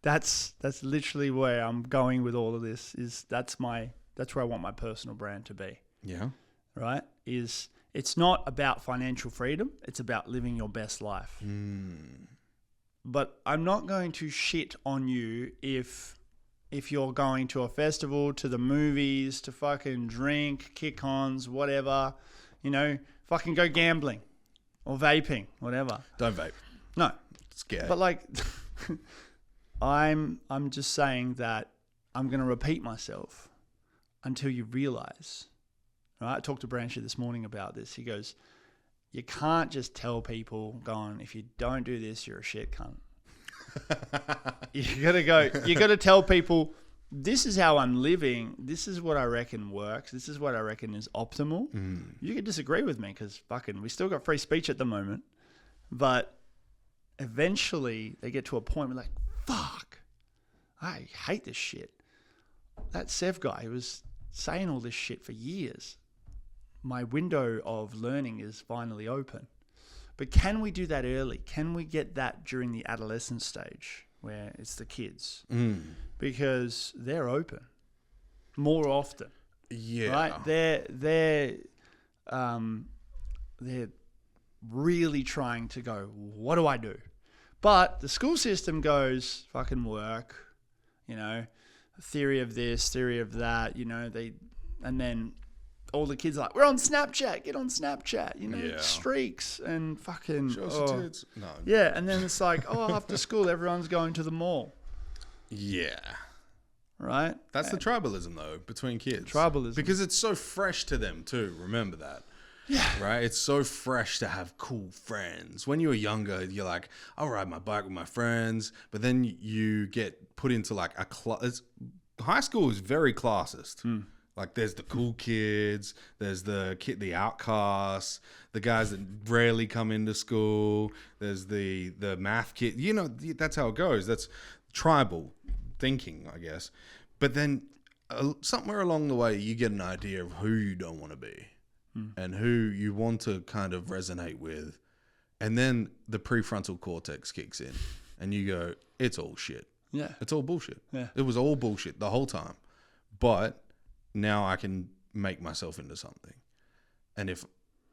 Speaker 2: That's literally where I'm going with all of this. That's where I want my personal brand to be.
Speaker 3: Yeah.
Speaker 2: Right? It's not about financial freedom. It's about living your best life. But I'm not going to shit on you if you're going to a festival, to the movies, to fucking drink, kick-ons, whatever, fucking go gambling or vaping, whatever.
Speaker 3: Don't vape.
Speaker 2: No.
Speaker 3: Scared.
Speaker 2: But like, I'm just saying that I'm going to repeat myself until you realize. Right? I talked to Branchy this morning about this. He goes, you can't just tell people, if you don't do this, you're a shit cunt. You got to tell people, this is how I'm living. This is what I reckon works. This is what I reckon is optimal. You can disagree with me because fucking we still got free speech at the moment. But eventually they get to a point where like, fuck, I hate this shit. That Sev guy who was saying all this shit for years. My window of learning is finally open. But can we do that early? Can we get that during the adolescent stage where it's the kids? Because they're open more often.
Speaker 3: Yeah.
Speaker 2: Right? They're really trying to go, what do I do? But the school system goes, fucking work, theory of this, theory of that, and then all the kids are like, we're on Snapchat, get on Snapchat, streaks and fucking.
Speaker 3: Show us your tits. No.
Speaker 2: Yeah, and then it's like, after school, everyone's going to the mall.
Speaker 3: Yeah.
Speaker 2: Right?
Speaker 3: That's the tribalism, though, between kids.
Speaker 2: Tribalism.
Speaker 3: Because it's so fresh to them, too. Remember that.
Speaker 2: Yeah.
Speaker 3: Right? It's so fresh to have cool friends. When you were younger, you're like, I'll ride my bike with my friends. But then you get put into like a class. High school is very classist. Like there's the cool kids, there's the outcasts, the guys that rarely come into school, there's the math kid. That's how it goes. That's tribal thinking, I guess. But then somewhere along the way, you get an idea of who you don't want to be and who you want to kind of resonate with. And then the prefrontal cortex kicks in and you go, it's all shit.
Speaker 2: Yeah.
Speaker 3: It's all bullshit.
Speaker 2: Yeah.
Speaker 3: It was all bullshit the whole time. But now I can make myself into something. And if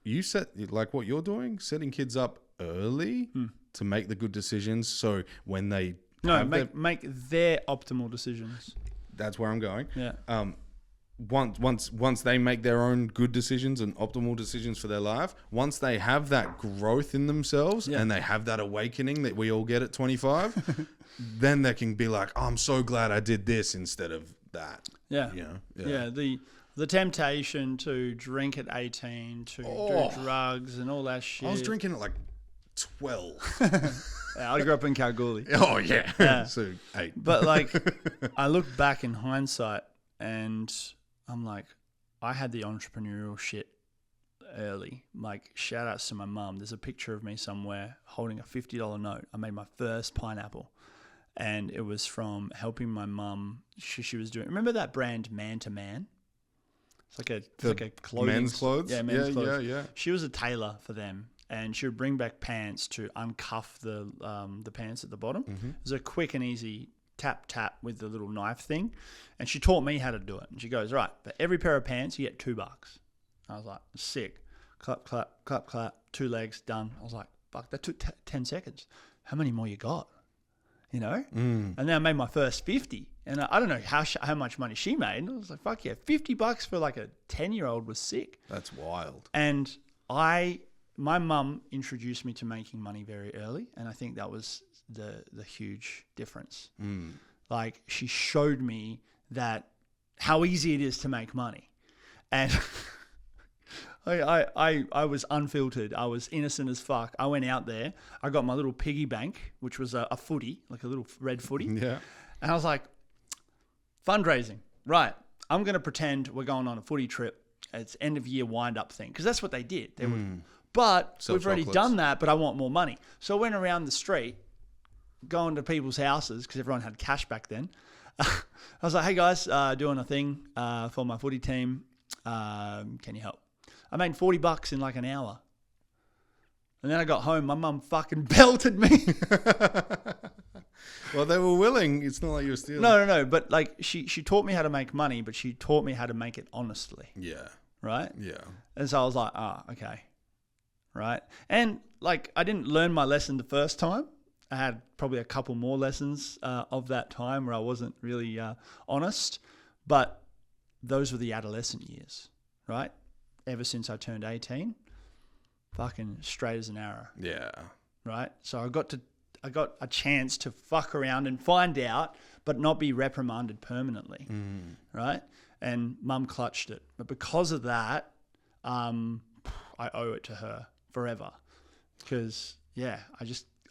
Speaker 3: you set, like what you're doing, setting kids up early to make the good decisions, so when they
Speaker 2: make their optimal decisions.
Speaker 3: That's where I'm going.
Speaker 2: Yeah.
Speaker 3: Once they make their own good decisions and optimal decisions for their life, once they have that growth in themselves and they have that awakening that we all get at 25, then they can be like, I'm so glad I did this instead of that.
Speaker 2: Yeah. Yeah. The temptation to drink at 18, to do drugs and all that shit.
Speaker 3: I was drinking at like 12.
Speaker 2: Yeah, I grew up in Kalgoorlie.
Speaker 3: Oh, yeah. So 8.
Speaker 2: But like, I look back in hindsight and I'm like, I had the entrepreneurial shit early. Like, shout outs to my mum. There's a picture of me somewhere holding a $50 note. I made my first pineapple. And it was from helping my mum. She was doing. Remember that brand Man to Man? It's like a clothing.
Speaker 3: Men's clothes.
Speaker 2: Yeah, men's clothes.
Speaker 3: Yeah.
Speaker 2: She was a tailor for them, and she would bring back pants to uncuff the pants at the bottom. It was a quick and easy tap with the little knife thing, and she taught me how to do it. And she goes, right, for every pair of pants you get $2. I was like, sick. Clap, clap, clap, clap. 2 legs done. I was like, fuck, that took 10 seconds. How many more you got? you know? And then I made my first 50. And I don't know how much money she made. And I was like, fuck yeah, $50 for like a 10-year-old was sick.
Speaker 3: That's wild.
Speaker 2: And my mum introduced me to making money very early. And I think that was the huge difference. Like she showed me that how easy it is to make money. And I was unfiltered. I was innocent as fuck. I went out there. I got my little piggy bank, which was a footy, like a little red footy.
Speaker 3: Yeah.
Speaker 2: And I was like, fundraising. Right. I'm going to pretend we're going on a footy trip. It's end of year wind up thing. Because that's what they did. They would, but
Speaker 3: Sell
Speaker 2: we've already
Speaker 3: chocolates.
Speaker 2: done that, but I want more money. So I went around the street, going to people's houses, because everyone had cash back then. I was like, hey guys, doing a thing for my footy team. Can you help? I made $40 in like an hour. And then I got home, my mum fucking belted me.
Speaker 3: Well, they were willing. It's not like you were stealing.
Speaker 2: No. But like she taught me how to make money, but she taught me how to make it honestly.
Speaker 3: Yeah.
Speaker 2: Right?
Speaker 3: Yeah.
Speaker 2: And so I was like, okay. Right? And like I didn't learn my lesson the first time. I had probably a couple more lessons of that time where I wasn't really honest. But those were the adolescent years, right? Ever since I turned 18, fucking straight as an arrow.
Speaker 3: Yeah.
Speaker 2: Right? So I got a chance to fuck around and find out, but not be reprimanded permanently. Right? And mum clutched it. But because of that, I owe it to her forever. Because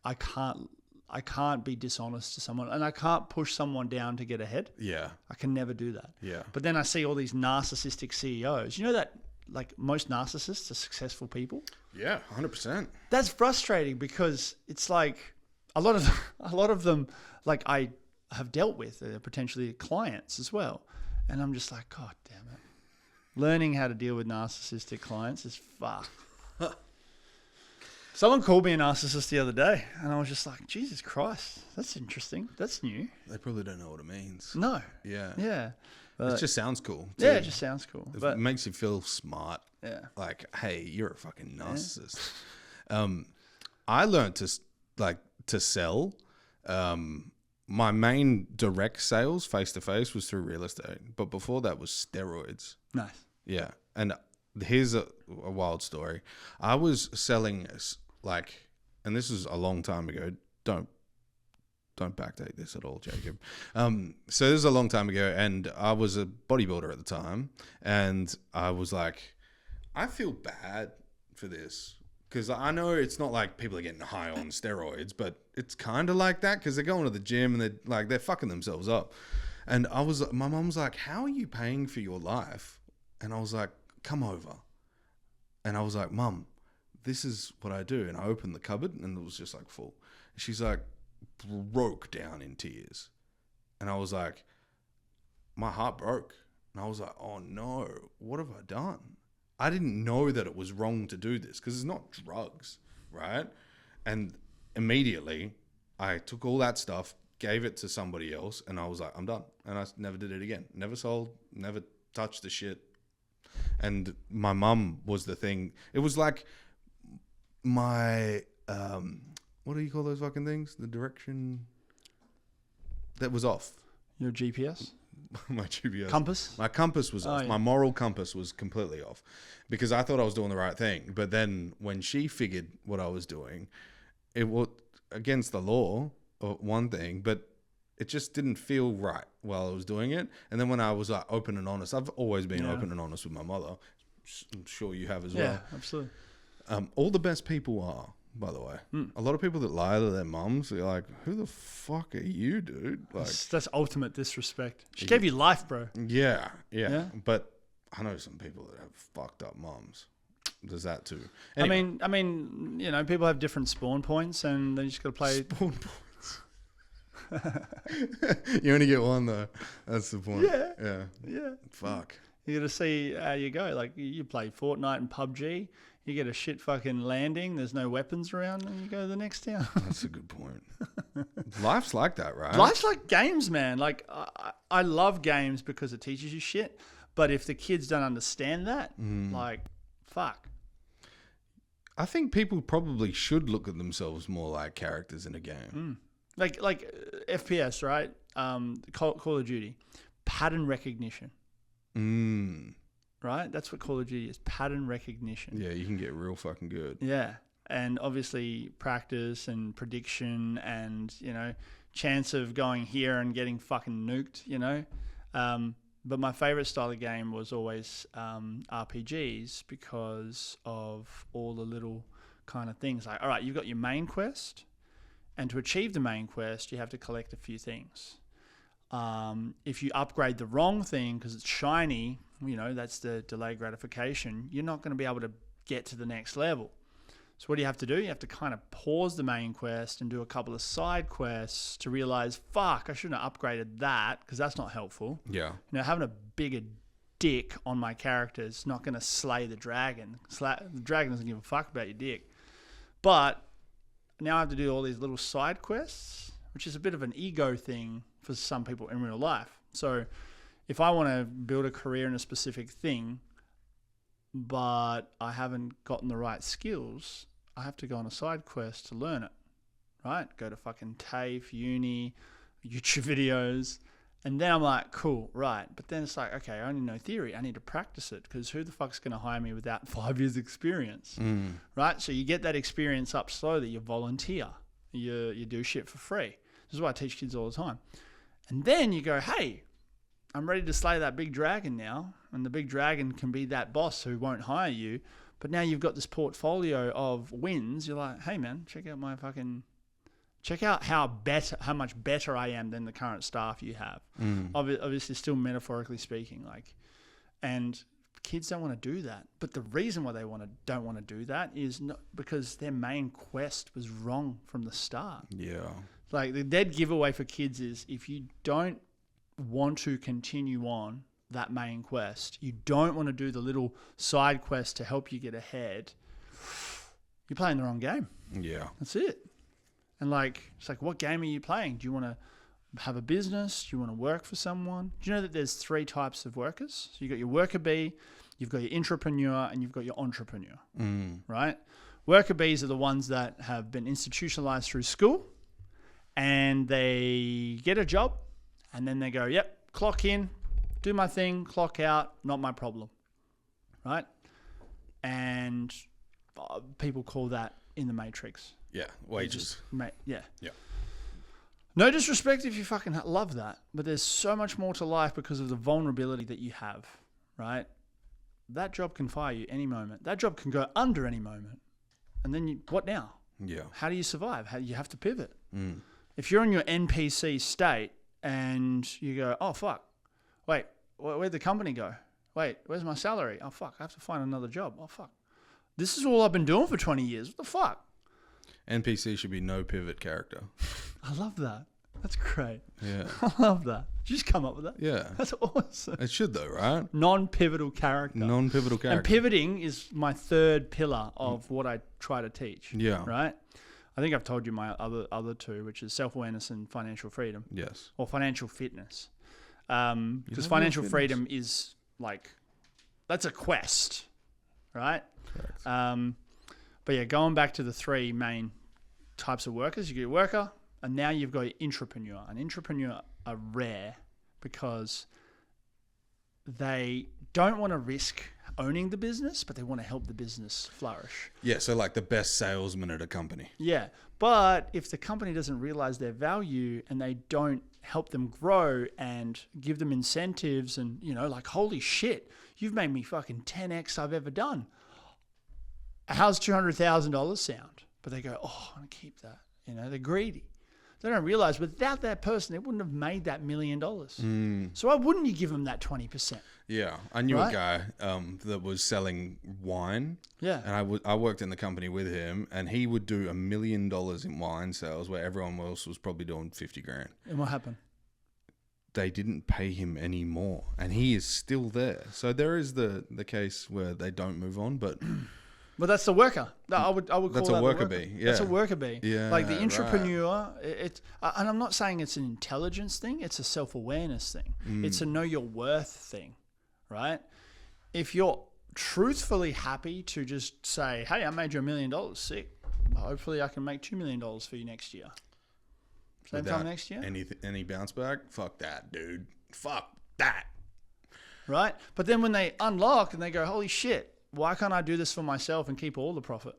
Speaker 2: I can't be dishonest to someone, and I can't push someone down to get ahead.
Speaker 3: Yeah.
Speaker 2: I can never do that.
Speaker 3: Yeah.
Speaker 2: But then I see all these narcissistic CEOs. You know that like most narcissists are successful people?
Speaker 3: Yeah. 100%.
Speaker 2: That's frustrating because it's like a lot of them like I have dealt with potentially clients as well. And I'm just like, God damn it. Learning how to deal with narcissistic clients is fucked. Someone called me a narcissist the other day, and I was just like, Jesus Christ, that's interesting. That's new.
Speaker 3: They probably don't know what it means.
Speaker 2: No.
Speaker 3: Yeah.
Speaker 2: Yeah.
Speaker 3: It just sounds cool. Too.
Speaker 2: Yeah, it just sounds cool.
Speaker 3: It makes you feel smart.
Speaker 2: Yeah.
Speaker 3: Like, hey, you're a fucking narcissist. I learned to sell. My main direct sales face to face was through real estate, but before that was steroids.
Speaker 2: Nice.
Speaker 3: Yeah. And here's a wild story. I was selling and this was a long time ago. Don't backdate this at all, Jacob. So this is a long time ago, and I was a bodybuilder at the time, and I was like, I feel bad for this because I know it's not like people are getting high on steroids, but it's kind of like that because they're going to the gym and they're fucking themselves up. And my mom was like, how are you paying for your life? And I was like, come over. And I was like, Mum, this is what I do. And I opened the cupboard and it was just like full. She's like, broke down in tears. And I was like, my heart broke. And I was like, oh no, what have I done? I didn't know that it was wrong to do this because it's not drugs, right? And immediately I took all that stuff, gave it to somebody else, and I was like, I'm done. And I never did it again. Never sold, never touched the shit. And my mum was the thing. It was like my, what do you call those fucking things? The direction that was off.
Speaker 2: Your GPS?
Speaker 3: My GPS.
Speaker 2: Compass?
Speaker 3: My compass was off.
Speaker 2: Yeah.
Speaker 3: My moral compass was completely off because I thought I was doing the right thing. But then when she figured what I was doing, it was against the law, or one thing, but it just didn't feel right while I was doing it. And then when I was like open and honest, I've always been open and honest with my mother. I'm sure you have as well.
Speaker 2: Yeah, absolutely.
Speaker 3: All the best people are, by the way. A lot of people that lie to their mums, they're like, who the fuck are you, dude? Like,
Speaker 2: That's ultimate disrespect. She gave you life, bro.
Speaker 3: yeah.
Speaker 2: Yeah?
Speaker 3: But I know some people that have fucked up mums. There's that too. Anyway.
Speaker 2: I mean, you know, people have different spawn points, and they just got to play.
Speaker 3: Spawn points. You only get one though. That's the point. Yeah. Fuck.
Speaker 2: You got to see how you go. Like you play Fortnite and PUBG, you get a shit fucking landing. There's no weapons around, and you go to the next town.
Speaker 3: That's a good point. Life's like that, right?
Speaker 2: Life's like games, man. Like I love games because it teaches you shit. But if the kids don't understand that, like, fuck.
Speaker 3: I think people probably should look at themselves more like characters in a game.
Speaker 2: Like FPS, right? Call of Duty, pattern recognition. Right? That's what Call of Duty is, pattern recognition.
Speaker 3: Yeah, you can get real fucking good.
Speaker 2: Yeah. And obviously practice and prediction and, chance of going here and getting fucking nuked, But my favorite style of game was always RPGs because of all the little kind of things. Like, all right, you've got your main quest, and to achieve the main quest, you have to collect a few things. If you upgrade the wrong thing because it's shiny, that's the delayed gratification, you're not going to be able to get to the next level. So what do you have to do? You have to kind of pause the main quest and do a couple of side quests to realize, fuck, I shouldn't have upgraded that because that's not helpful.
Speaker 3: Yeah.
Speaker 2: Having a bigger dick on my character is not going to slay the dragon. The dragon doesn't give a fuck about your dick. But now I have to do all these little side quests, which is a bit of an ego thing for some people in real life. So if I want to build a career in a specific thing, but I haven't gotten the right skills, I have to go on a side quest to learn it, right? Go to fucking TAFE, uni, YouTube videos, and then I'm like, cool, right. But then it's like, okay, I only know theory. I need to practice it because who the fuck's going to hire me without 5 years experience, right? So you get that experience up slowly. You volunteer. You do shit for free. This is why I teach kids all the time. And then you go, hey, I'm ready to slay that big dragon now. And the big dragon can be that boss who won't hire you. But now you've got this portfolio of wins. You're like, hey man, check out how much better I am than the current staff you have. Obviously still metaphorically speaking, and kids don't want to do that. But the reason why they don't want to do that is not because their main quest was wrong from the start.
Speaker 3: Yeah.
Speaker 2: Like the dead giveaway for kids is if you don't want to continue on that main quest, you don't want to do the little side quest to help you get ahead, you're playing the wrong game.
Speaker 3: Yeah.
Speaker 2: That's it. And it's like, what game are you playing? Do you want to have a business? Do you want to work for someone? Do you know that there's 3 types of workers? So you've got your worker bee, you've got your intrapreneur, and you've got your entrepreneur, right? Worker bees are the ones that have been institutionalized through school, and they get a job, and then they go, yep, clock in, do my thing, clock out, not my problem, right? And people call that in the Matrix.
Speaker 3: Yeah, wages.
Speaker 2: Yeah.
Speaker 3: Yeah.
Speaker 2: No disrespect if you fucking love that, but there's so much more to life because of the vulnerability that you have, right? That job can fire you any moment. That job can go under any moment. And then what now?
Speaker 3: Yeah.
Speaker 2: How do you survive? You have to pivot. If you're in your NPC state and you go, oh, fuck, wait, where'd the company go? Wait, where's my salary? Oh, fuck, I have to find another job. Oh, fuck. This is all I've been doing for 20 years. What the fuck?
Speaker 3: NPC should be no pivot character.
Speaker 2: I love that. That's great.
Speaker 3: Yeah.
Speaker 2: I love that. Did you just come up with that?
Speaker 3: Yeah.
Speaker 2: That's awesome.
Speaker 3: It should though, right?
Speaker 2: Non-pivotal character.
Speaker 3: Non-pivotal character.
Speaker 2: And pivoting is my third pillar of what I try to teach.
Speaker 3: Yeah.
Speaker 2: Right? I think I've told you my other two, which is self-awareness and financial freedom.
Speaker 3: Yes.
Speaker 2: Or financial fitness. Because financial freedom is that's a quest, right?
Speaker 3: Correct.
Speaker 2: But yeah, going back to the 3 main types of workers, you get your worker, and now you've got your intrapreneur. An intrapreneur are rare because they don't want to risk owning the business, but they want to help the business flourish.
Speaker 3: Yeah, so like the best salesman at a company.
Speaker 2: Yeah, but if the company doesn't realize their value and they don't help them grow and give them incentives and, holy shit, you've made me fucking 10x I've ever done. How's $200,000 sound? But they go, oh, I want to keep that. They're greedy. They don't realize without that person, they wouldn't have made that $1 million. So why wouldn't you give them that 20%?
Speaker 3: Yeah, I knew a guy that was selling wine.
Speaker 2: Yeah,
Speaker 3: and I worked in the company with him, and he would do $1 million in wine sales, where everyone else was probably doing $50,000.
Speaker 2: And what happened?
Speaker 3: They didn't pay him any more, and he is still there. So there is the case where they don't move on, but.
Speaker 2: But that's the worker. I would call
Speaker 3: that's
Speaker 2: that
Speaker 3: a worker bee. Yeah.
Speaker 2: That's a worker bee.
Speaker 3: Yeah,
Speaker 2: like the intrapreneur, right. And I'm not saying it's an intelligence thing. It's a self-awareness thing. It's a know your worth thing, right? If you're truthfully happy to just say, hey, I made you $1 million, sick. Hopefully I can make $2 million for you next year. Same time next year.
Speaker 3: Any bounce back? Fuck that, dude. Fuck that.
Speaker 2: Right? But then when they unlock and they go, holy shit, why can't I do this for myself and keep all the profit?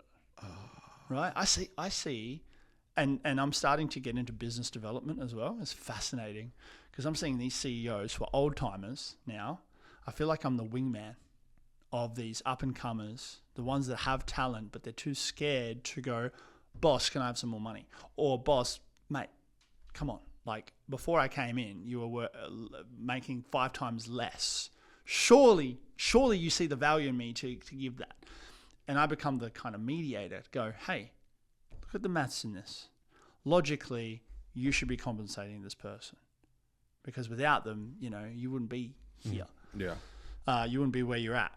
Speaker 2: Right? I see, and I'm starting to get into business development as well. It's fascinating because I'm seeing these CEOs who are old timers now. I feel like I'm the wingman of these up and comers, the ones that have talent, but they're too scared to go, boss, can I have some more money? Or boss, mate, come on. Like before I came in, you were making 5 times less. Surely you see the value in me to give that. And I become the kind of mediator to go, hey, look at the maths in this. Logically, you should be compensating this person because without them, you wouldn't be here.
Speaker 3: Yeah.
Speaker 2: You wouldn't be where you're at.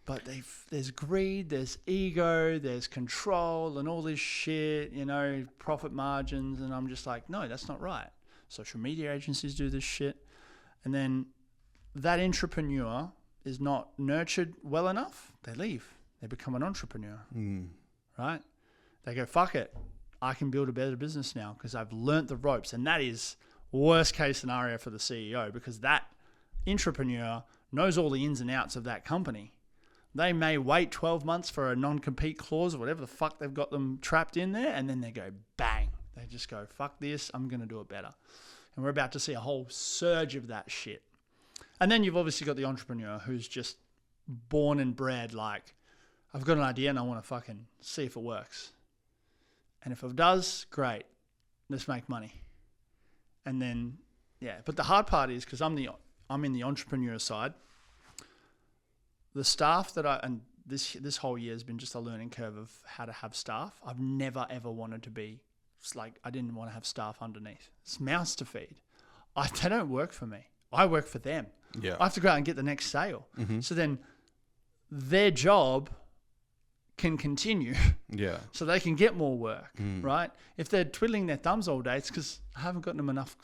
Speaker 2: But there's greed, there's ego, there's control and all this shit, profit margins. And I'm just like, no, that's not right. Social media agencies do this shit. And then that entrepreneur is not nurtured well enough. They leave. They become an entrepreneur, right? They go, fuck it. I can build a better business now because I've learnt the ropes. And that is worst case scenario for the CEO because that entrepreneur knows all the ins and outs of that company. They may wait 12 months for a non-compete clause or whatever the fuck they've got them trapped in there. And then they go, bang. They just go, fuck this. I'm going to do it better. And we're about to see a whole surge of that shit. And then you've obviously got the entrepreneur who's just born and bred like, I've got an idea and I want to fucking see if it works. And if it does, great. Let's make money. And then, yeah. But the hard part is because I'm in the entrepreneur side. The staff and this whole year has been just a learning curve of how to have staff. I've never ever wanted to be I didn't want to have staff underneath. It's mouths to feed. They don't work for me. I work for them.
Speaker 3: Yeah.
Speaker 2: I have to go out and get the next sale. Mm-hmm. So then their job can continue.
Speaker 3: Yeah.
Speaker 2: So they can get more work, right? If they're twiddling their thumbs all day, it's because I haven't gotten them enough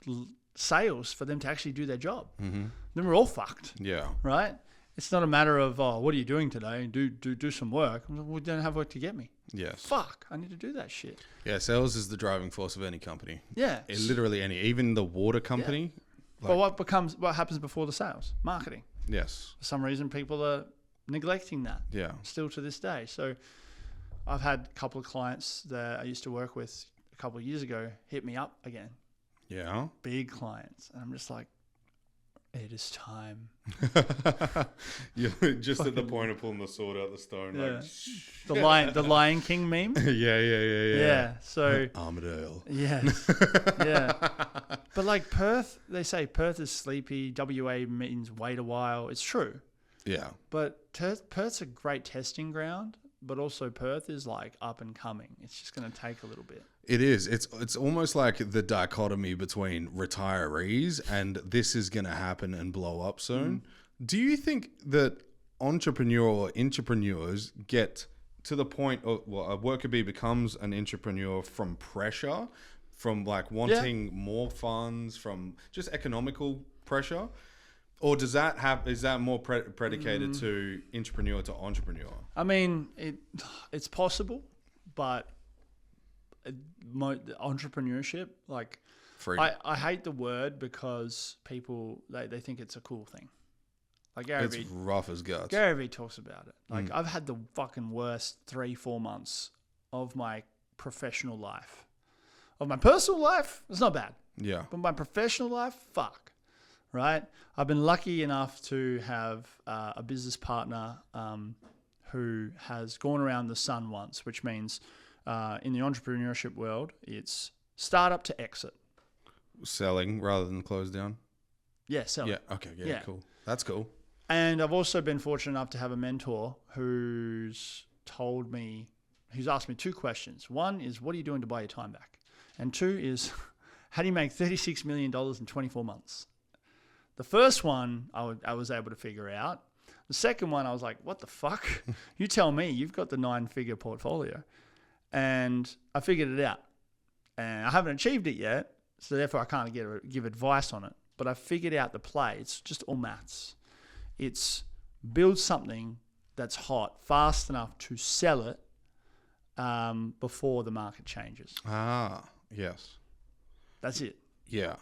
Speaker 2: sales for them to actually do their job. Mm-hmm. Then we're all fucked.
Speaker 3: Yeah.
Speaker 2: Right? It's not a matter of, what are you doing today? Do some work. I'm like, well, we don't have work to get me. Yes. Fuck, I need to do that shit.
Speaker 3: Yeah, sales is the driving force of any company.
Speaker 2: Yeah.
Speaker 3: Literally any. Even the water company.
Speaker 2: Yeah. But what happens before the sales? Marketing.
Speaker 3: Yes.
Speaker 2: For some reason, people are neglecting that.
Speaker 3: Yeah.
Speaker 2: Still to this day. So I've had a couple of clients that I used to work with a couple of years ago hit me up again.
Speaker 3: Yeah.
Speaker 2: Big clients. And I'm just like, it is time.
Speaker 3: You're just at the point of pulling the sword out the stone.
Speaker 2: Yeah. Like, the Lion King meme.
Speaker 3: Yeah.
Speaker 2: Yeah. So
Speaker 3: Armadale.
Speaker 2: Yes. Yeah. But like Perth, they say Perth is sleepy. WA means wait a while. It's true.
Speaker 3: Yeah.
Speaker 2: But Perth's a great testing ground, but also Perth is like up and coming. It's just going to take a little bit.
Speaker 3: It is. It's almost like the dichotomy between retirees and this is going to happen and blow up soon. Do you think that entrepreneurs get to the point of, a worker bee becomes an entrepreneur from pressure, from like wanting more funds, from just economical pressure? Or is that more predicated to entrepreneur to entrepreneur?
Speaker 2: I mean, it's possible, but entrepreneurship, like I hate the word because people they think it's a cool thing. Like
Speaker 3: it's rough as guts.
Speaker 2: Gary Vee talks about it. Like I've had the fucking worst 3-4 months of my professional life. Of my personal life, it's not bad.
Speaker 3: Yeah.
Speaker 2: But my professional life, fuck. Right? I've been lucky enough to have a business partner who has gone around the sun once, which means in the entrepreneurship world, it's startup to exit.
Speaker 3: Selling rather than close down?
Speaker 2: Yeah, selling.
Speaker 3: Yeah, okay, yeah, cool. That's cool.
Speaker 2: And I've also been fortunate enough to have a mentor who's asked me 2 questions. One is, what are you doing to buy your time back? And 2 is, how do you make $36 million in 24 months? The first one I was able to figure out. The second one, I was like, what the fuck? You tell me, you've got the 9-figure portfolio. And I figured it out. And I haven't achieved it yet, so therefore I can't give advice on it. But I figured out the play. It's just all maths. It's build something that's hot fast enough to sell it before the market changes.
Speaker 3: Ah, yes.
Speaker 2: That's it.
Speaker 3: Yeah.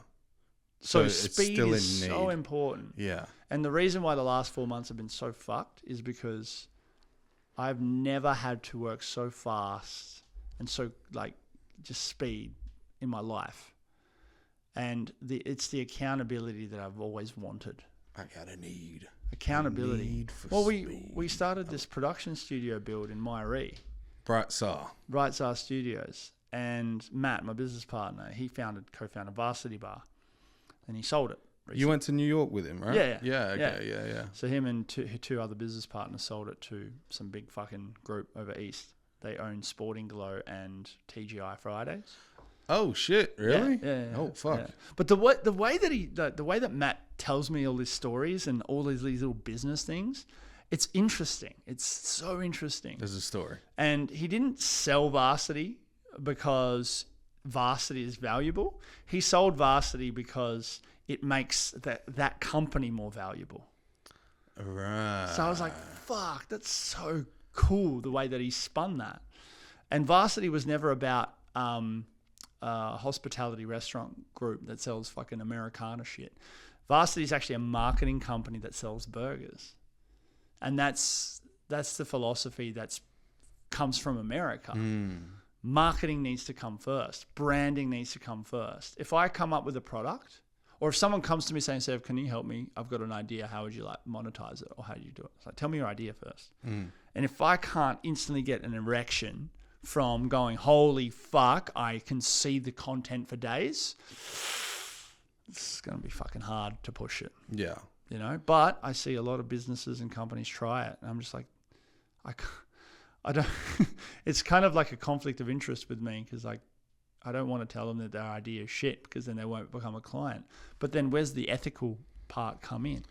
Speaker 2: So
Speaker 3: it's
Speaker 2: speed
Speaker 3: still
Speaker 2: is
Speaker 3: in
Speaker 2: so
Speaker 3: need.
Speaker 2: important.
Speaker 3: Yeah.
Speaker 2: And the reason why the last 4 months have been so fucked is because I've never had to work so fast and so like just speed in my life. And it's the accountability that I've always wanted.
Speaker 3: I got a need.
Speaker 2: Accountability.
Speaker 3: Need for
Speaker 2: Well,
Speaker 3: speed.
Speaker 2: we started this production studio build in Myrie,
Speaker 3: Bright Star.
Speaker 2: Bright Star Studios, and Matt, my business partner, he co-founded Varsity Bar, and he sold it recently.
Speaker 3: You went to New York with him, right?
Speaker 2: Yeah.
Speaker 3: Yeah. Okay. Yeah.
Speaker 2: So him and two other business partners sold it to some big fucking group over east. They own Sporting Glow and TGI Fridays.
Speaker 3: Oh shit! Really?
Speaker 2: Yeah.
Speaker 3: Oh fuck.
Speaker 2: Yeah. But the way that Matt tells me all these stories and all these little business things, it's interesting. It's so interesting.
Speaker 3: There's a story.
Speaker 2: And he didn't sell Varsity because Varsity is valuable. He sold Varsity because it makes that company more valuable.
Speaker 3: Right.
Speaker 2: So I was like, fuck, that's so cool the way that he spun that. And Varsity was never about a hospitality restaurant group that sells fucking Americana shit. Varsity is actually a marketing company that sells burgers. And that's the philosophy that comes from America. Marketing needs to come first. Branding needs to come first. If I come up with a product, or if someone comes to me saying, Sev, can you help me? I've got an idea. How would you like monetize it? Or how do you do it? It's like, tell me your idea first. And if I can't instantly get an erection from going, holy fuck, I can see the content for days, it's going to be fucking hard to push it.
Speaker 3: Yeah.
Speaker 2: You know, but I see a lot of businesses and companies try it. And I'm just like, I don't, it's kind of like a conflict of interest with me because like, I don't want to tell them that their idea is shit because then they won't become a client. But then where's the ethical part come in?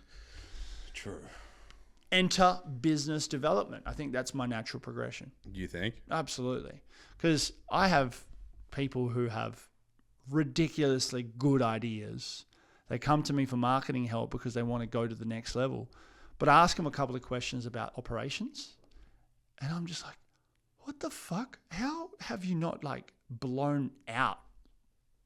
Speaker 3: True.
Speaker 2: Enter business development. I think that's my natural progression.
Speaker 3: You think?
Speaker 2: Absolutely. Because I have people who have ridiculously good ideas. They come to me for marketing help because they want to go to the next level. But I ask them a couple of questions about operations. And I'm just like, what the fuck? How have you not like blown out,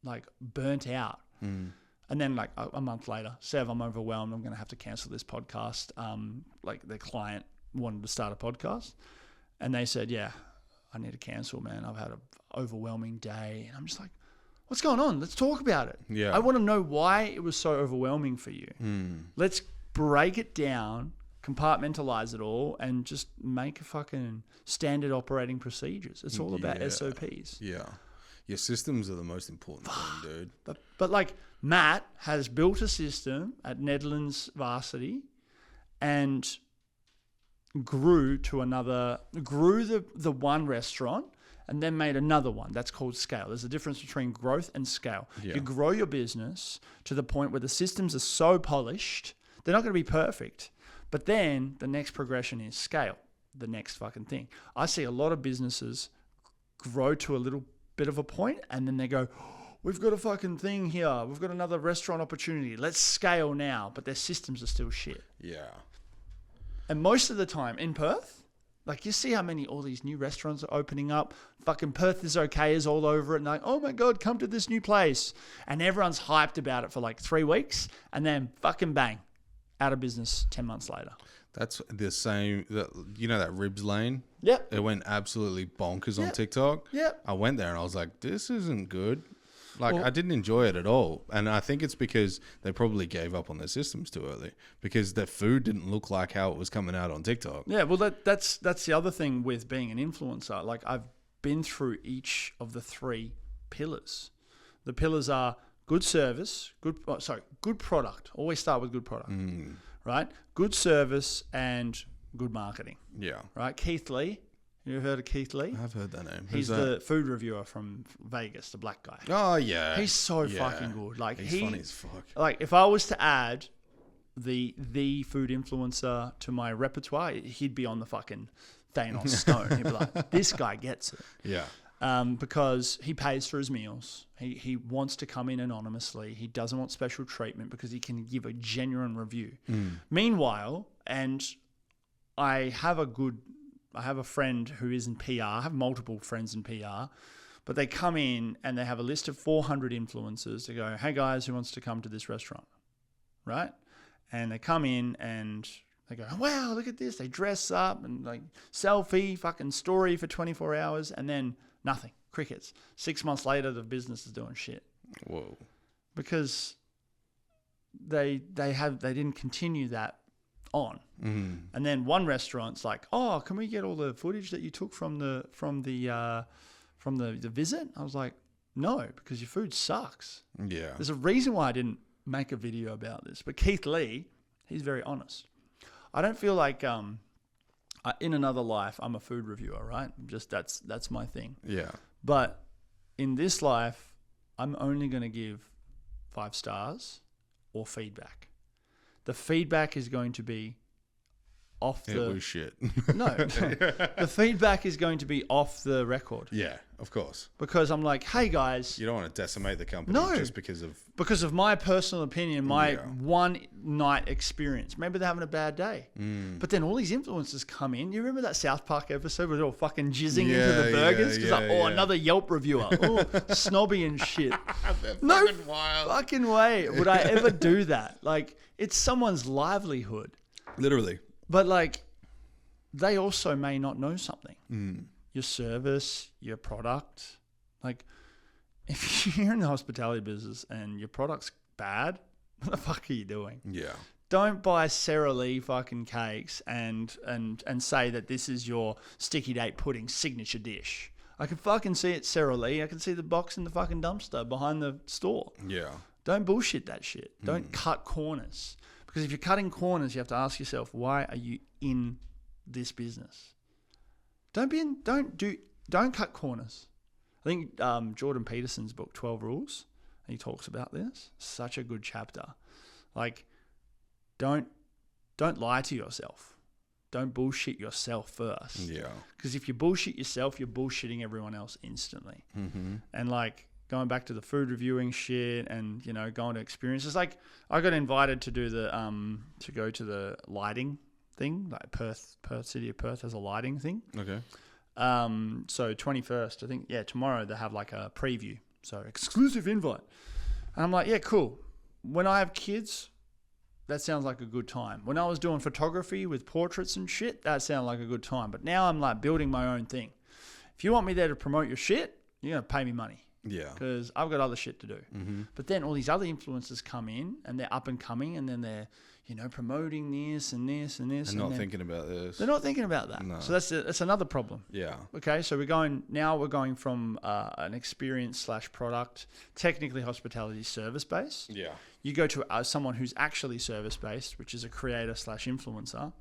Speaker 2: like burnt out? And then like a month later, Sev, I'm overwhelmed. I'm going to have to cancel this podcast. Like the client wanted to start a podcast and they said, yeah, I need to cancel, man. I've had an overwhelming day. And I'm just like, what's going on? Let's talk about it.
Speaker 3: Yeah.
Speaker 2: I want to know why it was so overwhelming for you. Let's break it down, compartmentalize it all, and just make a fucking standard operating procedures. It's all about SOPs.
Speaker 3: Yeah. Your systems are the most important thing, dude.
Speaker 2: But like Matt has built a system at Netherlands Varsity and grew the one restaurant and then made another one. That's called scale. There's a difference between growth and scale.
Speaker 3: Yeah.
Speaker 2: You grow your business to the point where the systems are so polished, they're not going to be perfect. But then the next progression is scale, the next fucking thing. I see a lot of businesses grow to a little bit of a point and then they go, we've got a fucking thing here. We've got another restaurant opportunity. Let's scale now. But their systems are still shit.
Speaker 3: Yeah.
Speaker 2: And most of the time in Perth, like you see how many all these new restaurants are opening up. Fucking Perth is okay is all over it. And like, oh my God, come to this new place. And everyone's hyped about it for like 3 weeks. And then fucking bang, out of business 10 months later.
Speaker 3: That's the same. You know that Ribs Lane?
Speaker 2: Yep.
Speaker 3: It went absolutely bonkers on TikTok.
Speaker 2: Yep.
Speaker 3: I went there and I was like, this isn't good. Like,
Speaker 2: Well-
Speaker 3: I didn't enjoy it at all. And I think it's because they probably gave up on their systems too early because their food didn't look like how it was coming out on TikTok.
Speaker 2: Yeah, well, that's the other thing with being an influencer. Like I've been through each of the 3 pillars. The pillars are good service, good product. Always start with good product, right? Good service and good marketing,
Speaker 3: Yeah.
Speaker 2: right? Keith Lee, you ever heard of Keith Lee?
Speaker 3: I've heard that name.
Speaker 2: He's
Speaker 3: Who's that?
Speaker 2: the food reviewer from Vegas, the black guy.
Speaker 3: Oh, yeah.
Speaker 2: He's so
Speaker 3: Yeah.
Speaker 2: fucking good. Like
Speaker 3: he's funny as fuck.
Speaker 2: Like if I was to add the food influencer to my repertoire, he'd be on the fucking Thanos stone. He'd be like, this guy gets it.
Speaker 3: Yeah.
Speaker 2: Because he pays for his meals. He wants to come in anonymously. He doesn't want special treatment because he can give a genuine review. Meanwhile, and I have a friend who is in PR. I have multiple friends in PR. But they come in and they have a list of 400 influencers to go, hey guys, who wants to come to this restaurant? Right? And they come in and they go, wow, look at this. They dress up and like selfie, fucking story for 24 hours and then nothing. Crickets. 6 months later, the business is doing shit.
Speaker 3: Whoa.
Speaker 2: Because they didn't continue that on. And then one restaurant's like, oh, can we get all the footage that you took from the visit? I was like, no, because your food sucks.
Speaker 3: Yeah.
Speaker 2: There's a reason why I didn't make a video about this. But Keith Lee, he's very honest. I don't feel like in another life I'm a food reviewer, right? Just that's my thing.
Speaker 3: Yeah.
Speaker 2: But in this life, I'm only going to give 5 stars or feedback. The feedback is going to be off the...
Speaker 3: It was shit.
Speaker 2: No. The feedback is going to be off the record.
Speaker 3: Yeah, of course.
Speaker 2: Because I'm like, hey guys...
Speaker 3: You don't want to decimate the company just because of...
Speaker 2: Because of my personal opinion, my one night experience. Maybe they're having a bad day. But then all these influencers come in. You remember that South Park episode where they're all fucking jizzing into the burgers? Because another Yelp reviewer. Oh, snobby and shit. No
Speaker 3: wild.
Speaker 2: fucking way would I ever do that. Like, it's someone's livelihood.
Speaker 3: Literally.
Speaker 2: But like, they also may not know something. Your service, your product. Like, if you're in the hospitality business and your product's bad, what the fuck are you doing?
Speaker 3: Yeah.
Speaker 2: Don't buy Sara Lee fucking cakes and say that this is your sticky date pudding signature dish. I can fucking see it, Sara Lee. I can see the box in the fucking dumpster behind the store.
Speaker 3: Yeah.
Speaker 2: Don't bullshit that shit. Don't cut corners. Because if you're cutting corners, you have to ask yourself, why are you in this business? Don't cut corners. I think Jordan Peterson's book, 12 Rules, he talks about this. Such a good chapter. Like, don't lie to yourself. Don't bullshit yourself first. Yeah. Because if you bullshit yourself, you're bullshitting everyone else instantly. And like, going back to the food reviewing shit and, you know, going to experiences. Like, I got invited to do to go to the lighting thing. Like Perth, City of Perth has a lighting thing. Okay. So 21st, I think, tomorrow they have like a preview. So exclusive invite. And I'm like, yeah, cool. When I have kids, that sounds like a good time. When I was doing photography with portraits and shit, that sounded like a good time. But now I'm like building my own thing. If you want me there to promote your shit, you're going to pay me money. Yeah. Because I've got other shit to do. But then all these other influencers come in and they're up and coming and then they're, you know, promoting this and this and this.
Speaker 3: And not thinking about this.
Speaker 2: They're not thinking about that. No. So that's another problem. Yeah. Okay. So we're going from an experience / product, technically hospitality service based. Yeah. You go to someone who's actually service based, which is a creator / influencer.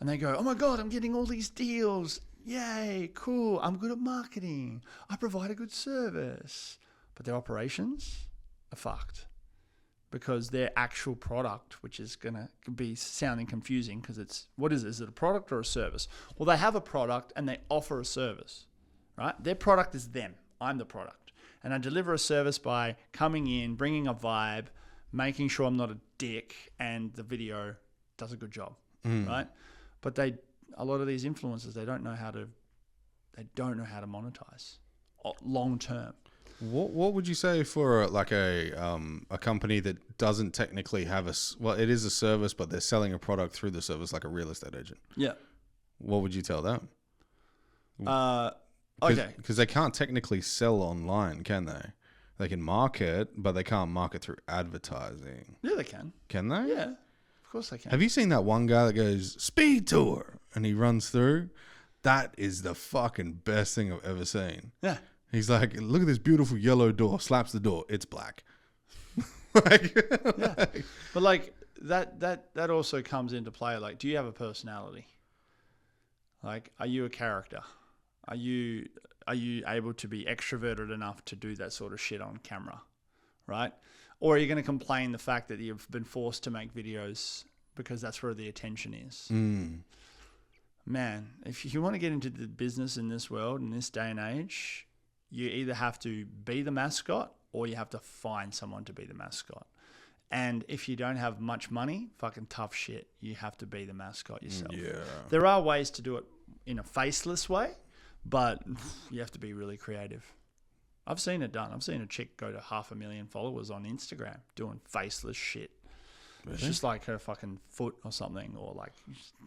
Speaker 2: And they go, oh my God, I'm getting all these deals. Yay, cool. I'm good at marketing. I provide a good service. But their operations are fucked because their actual product, which is going to be sounding confusing because it's, what is it? Is it a product or a service? Well, they have a product and they offer a service, right? Their product is them. I'm the product. And I deliver a service by coming in, bringing a vibe, making sure I'm not a dick, and the video does a good job, right? But a lot of these influencers, they don't know how to monetize long term.
Speaker 3: What would you say for a company that doesn't technically have it is a service, but they're selling a product through the service, like a real estate agent? Yeah. What would you tell them? Okay. Because they can't technically sell online, can they? They can market, but they can't market through advertising.
Speaker 2: Yeah, they can.
Speaker 3: Can they?
Speaker 2: Yeah. Of course they can.
Speaker 3: Have you seen that one guy that goes, speed tour, and he runs through? That is the fucking best thing I've ever seen. Yeah. He's like, look at this beautiful yellow door, slaps the door, it's black.
Speaker 2: Yeah. But like that also comes into play. Like, do you have a personality? Like, are you a character? Are you able to be extroverted enough to do that sort of shit on camera? Right? Or are you going to complain the fact that you've been forced to make videos because that's where the attention is? Man, if you want to get into the business in this world, in this day and age, you either have to be the mascot or you have to find someone to be the mascot. And if you don't have much money, fucking tough shit. You have to be the mascot yourself. Yeah. There are ways to do it in a faceless way, but you have to be really creative. I've seen it done. I've seen a chick go to 500,000 followers on Instagram doing faceless shit.
Speaker 3: Really?
Speaker 2: It's just like her fucking foot or something, or like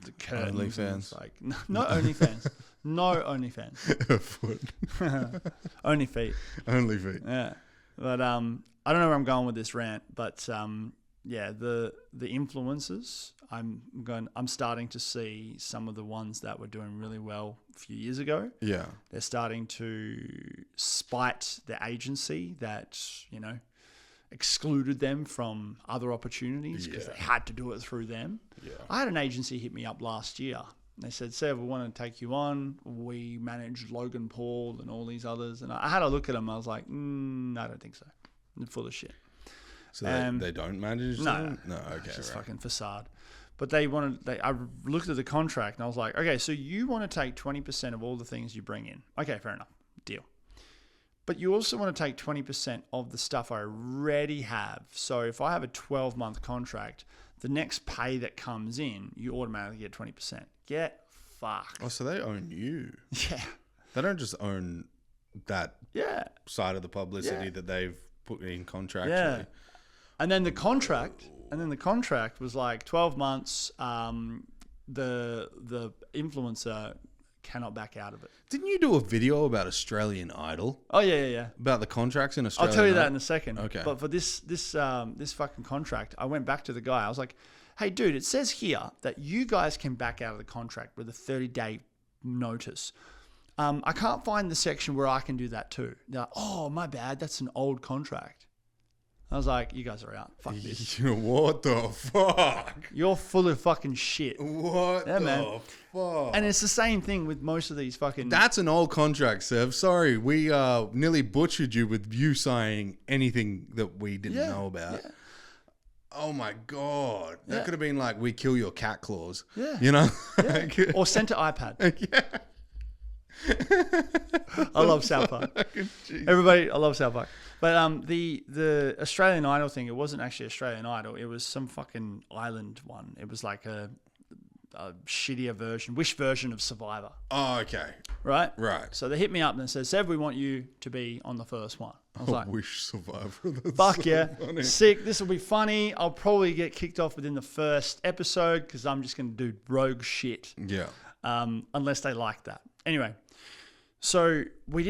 Speaker 2: the curtains.
Speaker 3: OnlyFans.
Speaker 2: Like no OnlyFans. No OnlyFans.
Speaker 3: Her foot.
Speaker 2: Only feet.
Speaker 3: Only feet.
Speaker 2: Yeah. But I don't know where I'm going with this rant, but yeah, the influencers, I'm starting to see some of the ones that were doing really well a few years ago.
Speaker 3: Yeah.
Speaker 2: They're starting to spite the agency that, excluded them from other opportunities because they had to do it through them.
Speaker 3: Yeah.
Speaker 2: I had an agency hit me up last year. They said, Seva, we want to take you on. We managed Logan Paul and all these others. And I had a look at them. I was like, I don't think so. They're full of shit.
Speaker 3: So they don't manage them? No, okay.
Speaker 2: It's just fucking facade. But I looked at the contract and I was like, okay, so you want to take 20% of all the things you bring in. Okay, fair enough. Deal. But you also want to take 20% of the stuff I already have. So if I have a 12-month contract, the next pay that comes in, you automatically get 20%. Get fucked.
Speaker 3: Oh, so they own you.
Speaker 2: Yeah.
Speaker 3: They don't just own that side of the publicity that they've put in contractually.
Speaker 2: Yeah. And then the contract was like 12 months. The influencer cannot back out of it.
Speaker 3: Didn't you do a video about Australian Idol?
Speaker 2: Oh yeah.
Speaker 3: About the contracts in Australia?
Speaker 2: I'll tell you that in a second.
Speaker 3: Okay.
Speaker 2: But for this fucking contract, I went back to the guy. I was like, hey, dude, it says here that you guys can back out of the contract with a 30-day notice. I can't find the section where I can do that too. They're like, oh, my bad. That's an old contract. I was like, you guys are out. Fuck this.
Speaker 3: What the fuck?
Speaker 2: You're full of fucking shit.
Speaker 3: What the fuck?
Speaker 2: And it's the same thing with most of these fucking...
Speaker 3: That's an old contract, Sev. Sorry, we nearly butchered you with you signing anything that we didn't know about. Yeah. Oh my God. That could have been like, we kill your cat clause.
Speaker 2: Yeah.
Speaker 3: You know?
Speaker 2: Yeah. Or sent to iPad.
Speaker 3: Yeah.
Speaker 2: I love South Park. Everybody, I love South Park. But the Australian Idol thing, it wasn't actually Australian Idol. It was some fucking island one. It was like a shittier version, Wish version of Survivor.
Speaker 3: Oh, okay.
Speaker 2: Right?
Speaker 3: Right.
Speaker 2: So they hit me up and said, Sev, we want you to be on the first one. I was like,
Speaker 3: Wish Survivor. That's
Speaker 2: fuck
Speaker 3: so
Speaker 2: yeah.
Speaker 3: funny.
Speaker 2: Sick. This will be funny. I'll probably get kicked off within the first episode because I'm just going to do rogue shit.
Speaker 3: Yeah.
Speaker 2: Unless they like that. Anyway, so we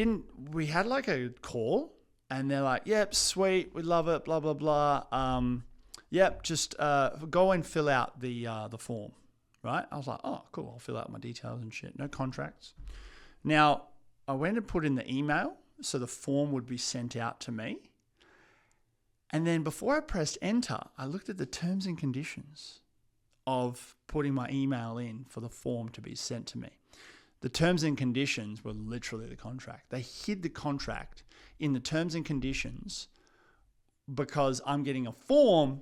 Speaker 2: had like a call and they're like, yep, sweet. We love it. Blah, blah, blah. Yep. Just go and fill out the form. Right. I was like, oh, cool. I'll fill out my details and shit. No contracts. Now I went and put in the email. So the form would be sent out to me. And then before I pressed enter, I looked at the terms and conditions of putting my email in for the form to be sent to me. The terms and conditions were literally the contract. They hid the contract in the terms and conditions because I'm getting a form,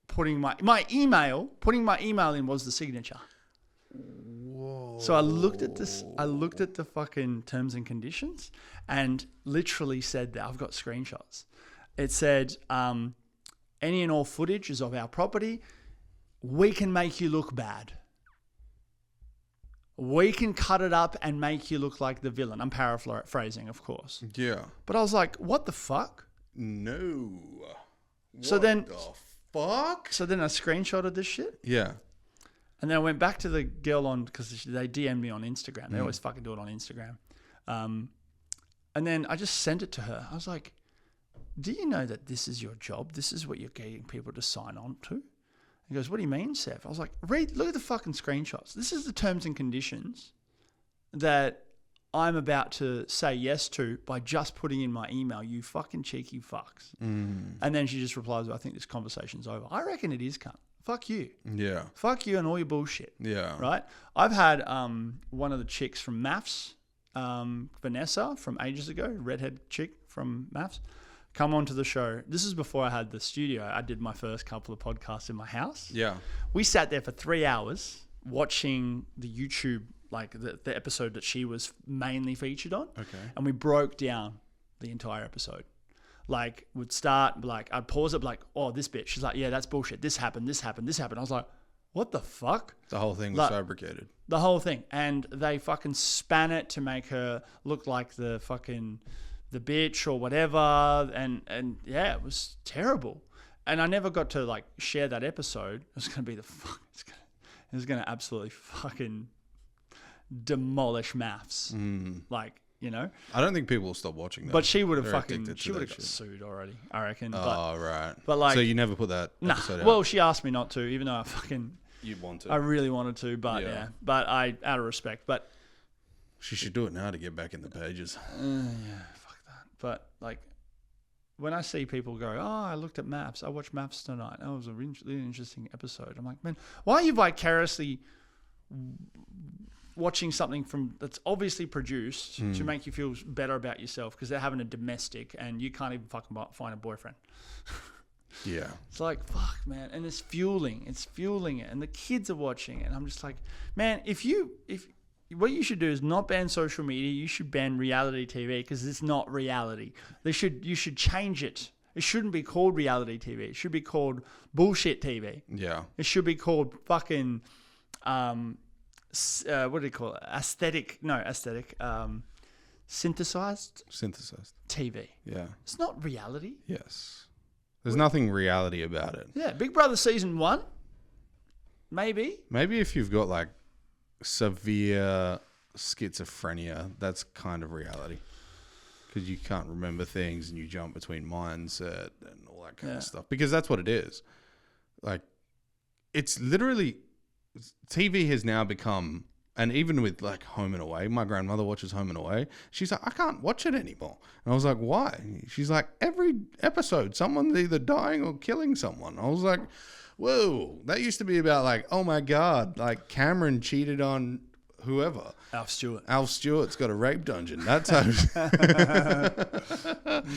Speaker 2: putting my email in was the signature.
Speaker 3: Whoa.
Speaker 2: So I looked at the fucking terms and conditions and literally said that I've got screenshots. It said, any and all footage is of our property. We can make you look bad. We can cut it up and make you look like the villain. I'm paraphrasing, of course.
Speaker 3: Yeah.
Speaker 2: But I was like, what the fuck?
Speaker 3: No.
Speaker 2: So
Speaker 3: What
Speaker 2: then-
Speaker 3: the fuck?
Speaker 2: So then I screenshotted this shit.
Speaker 3: Yeah.
Speaker 2: And then I went back to the girl because they DM'd me on Instagram. They always fucking do it on Instagram. And then I just sent it to her. I was like, do you know that this is your job? This is what you're getting people to sign on to? He goes, what do you mean, Seth? I was like, look at the fucking screenshots. This is the terms and conditions that I'm about to say yes to by just putting in my email, you fucking cheeky fucks. And then she just replies, I think this conversation's over. I reckon it is, cunt. Fuck you.
Speaker 3: Yeah.
Speaker 2: Fuck you and all your bullshit.
Speaker 3: Yeah.
Speaker 2: Right? I've had one of the chicks from Maths, Vanessa from ages ago, redhead chick from Maths, come onto the show. This is before I had the studio. I did my first couple of podcasts in my house.
Speaker 3: Yeah.
Speaker 2: We sat there for 3 hours watching the YouTube, like the episode that she was mainly featured on.
Speaker 3: Okay.
Speaker 2: And we broke down the entire episode. Like, would start, like, I'd pause it, like, oh, this bit. She's like, yeah, that's bullshit. This happened, this happened, this happened. I was like, what the fuck?
Speaker 3: The whole thing was
Speaker 2: Like,
Speaker 3: fabricated.
Speaker 2: The whole thing. And they fucking span it to make her look like the fucking the bitch or whatever, and yeah, it was terrible. And I never got to like share that episode. It was gonna be it was gonna absolutely fucking demolish maths. Like, you know.
Speaker 3: I don't think people will stop watching that.
Speaker 2: But she would have
Speaker 3: They're
Speaker 2: fucking
Speaker 3: addicted to
Speaker 2: she would have
Speaker 3: that
Speaker 2: got
Speaker 3: shit.
Speaker 2: sued already, I reckon.
Speaker 3: Oh, right.
Speaker 2: But like,
Speaker 3: so you never put that
Speaker 2: nah.
Speaker 3: episode out?
Speaker 2: Well, she asked me not to, even though
Speaker 3: You'd want to.
Speaker 2: I really wanted to, but
Speaker 3: Yeah.
Speaker 2: yeah. But I, out of respect, but
Speaker 3: She should do it now to get back in the pages.
Speaker 2: yeah, fuck that. But like, when I see people go, oh, I looked at maps. I watched maps tonight. That was a really interesting episode. I'm like, man, why are you vicariously watching something that's obviously produced to make you feel better about yourself because they're having a domestic and you can't even fucking find a boyfriend?
Speaker 3: Yeah.
Speaker 2: It's like, fuck, man. And it's fueling it. And the kids are watching it. And I'm just like, man, if what you should do is not ban social media, you should ban reality TV because it's not reality. You should change it. It shouldn't be called reality TV. It should be called bullshit TV.
Speaker 3: Yeah.
Speaker 2: It should be called fucking, what do you call it? Aesthetic. Synthesized TV.
Speaker 3: Yeah.
Speaker 2: It's not reality.
Speaker 3: Yes. There's nothing reality about it.
Speaker 2: Yeah, Big Brother season 1, maybe.
Speaker 3: Maybe if you've got like severe schizophrenia, that's kind of reality. Because you can't remember things and you jump between mindset and all that kind of stuff. Because that's what it is. Like, it's literally, TV has now become, and even with like Home and Away, my grandmother watches Home and Away. She's like, I can't watch it anymore. And I was like, why? She's like, every episode, someone's either dying or killing someone. I was like, whoa, that used to be about like, oh my God, like Cameron cheated on whoever.
Speaker 2: Alf Stewart.
Speaker 3: Alf Stewart's got a rape dungeon. That's how.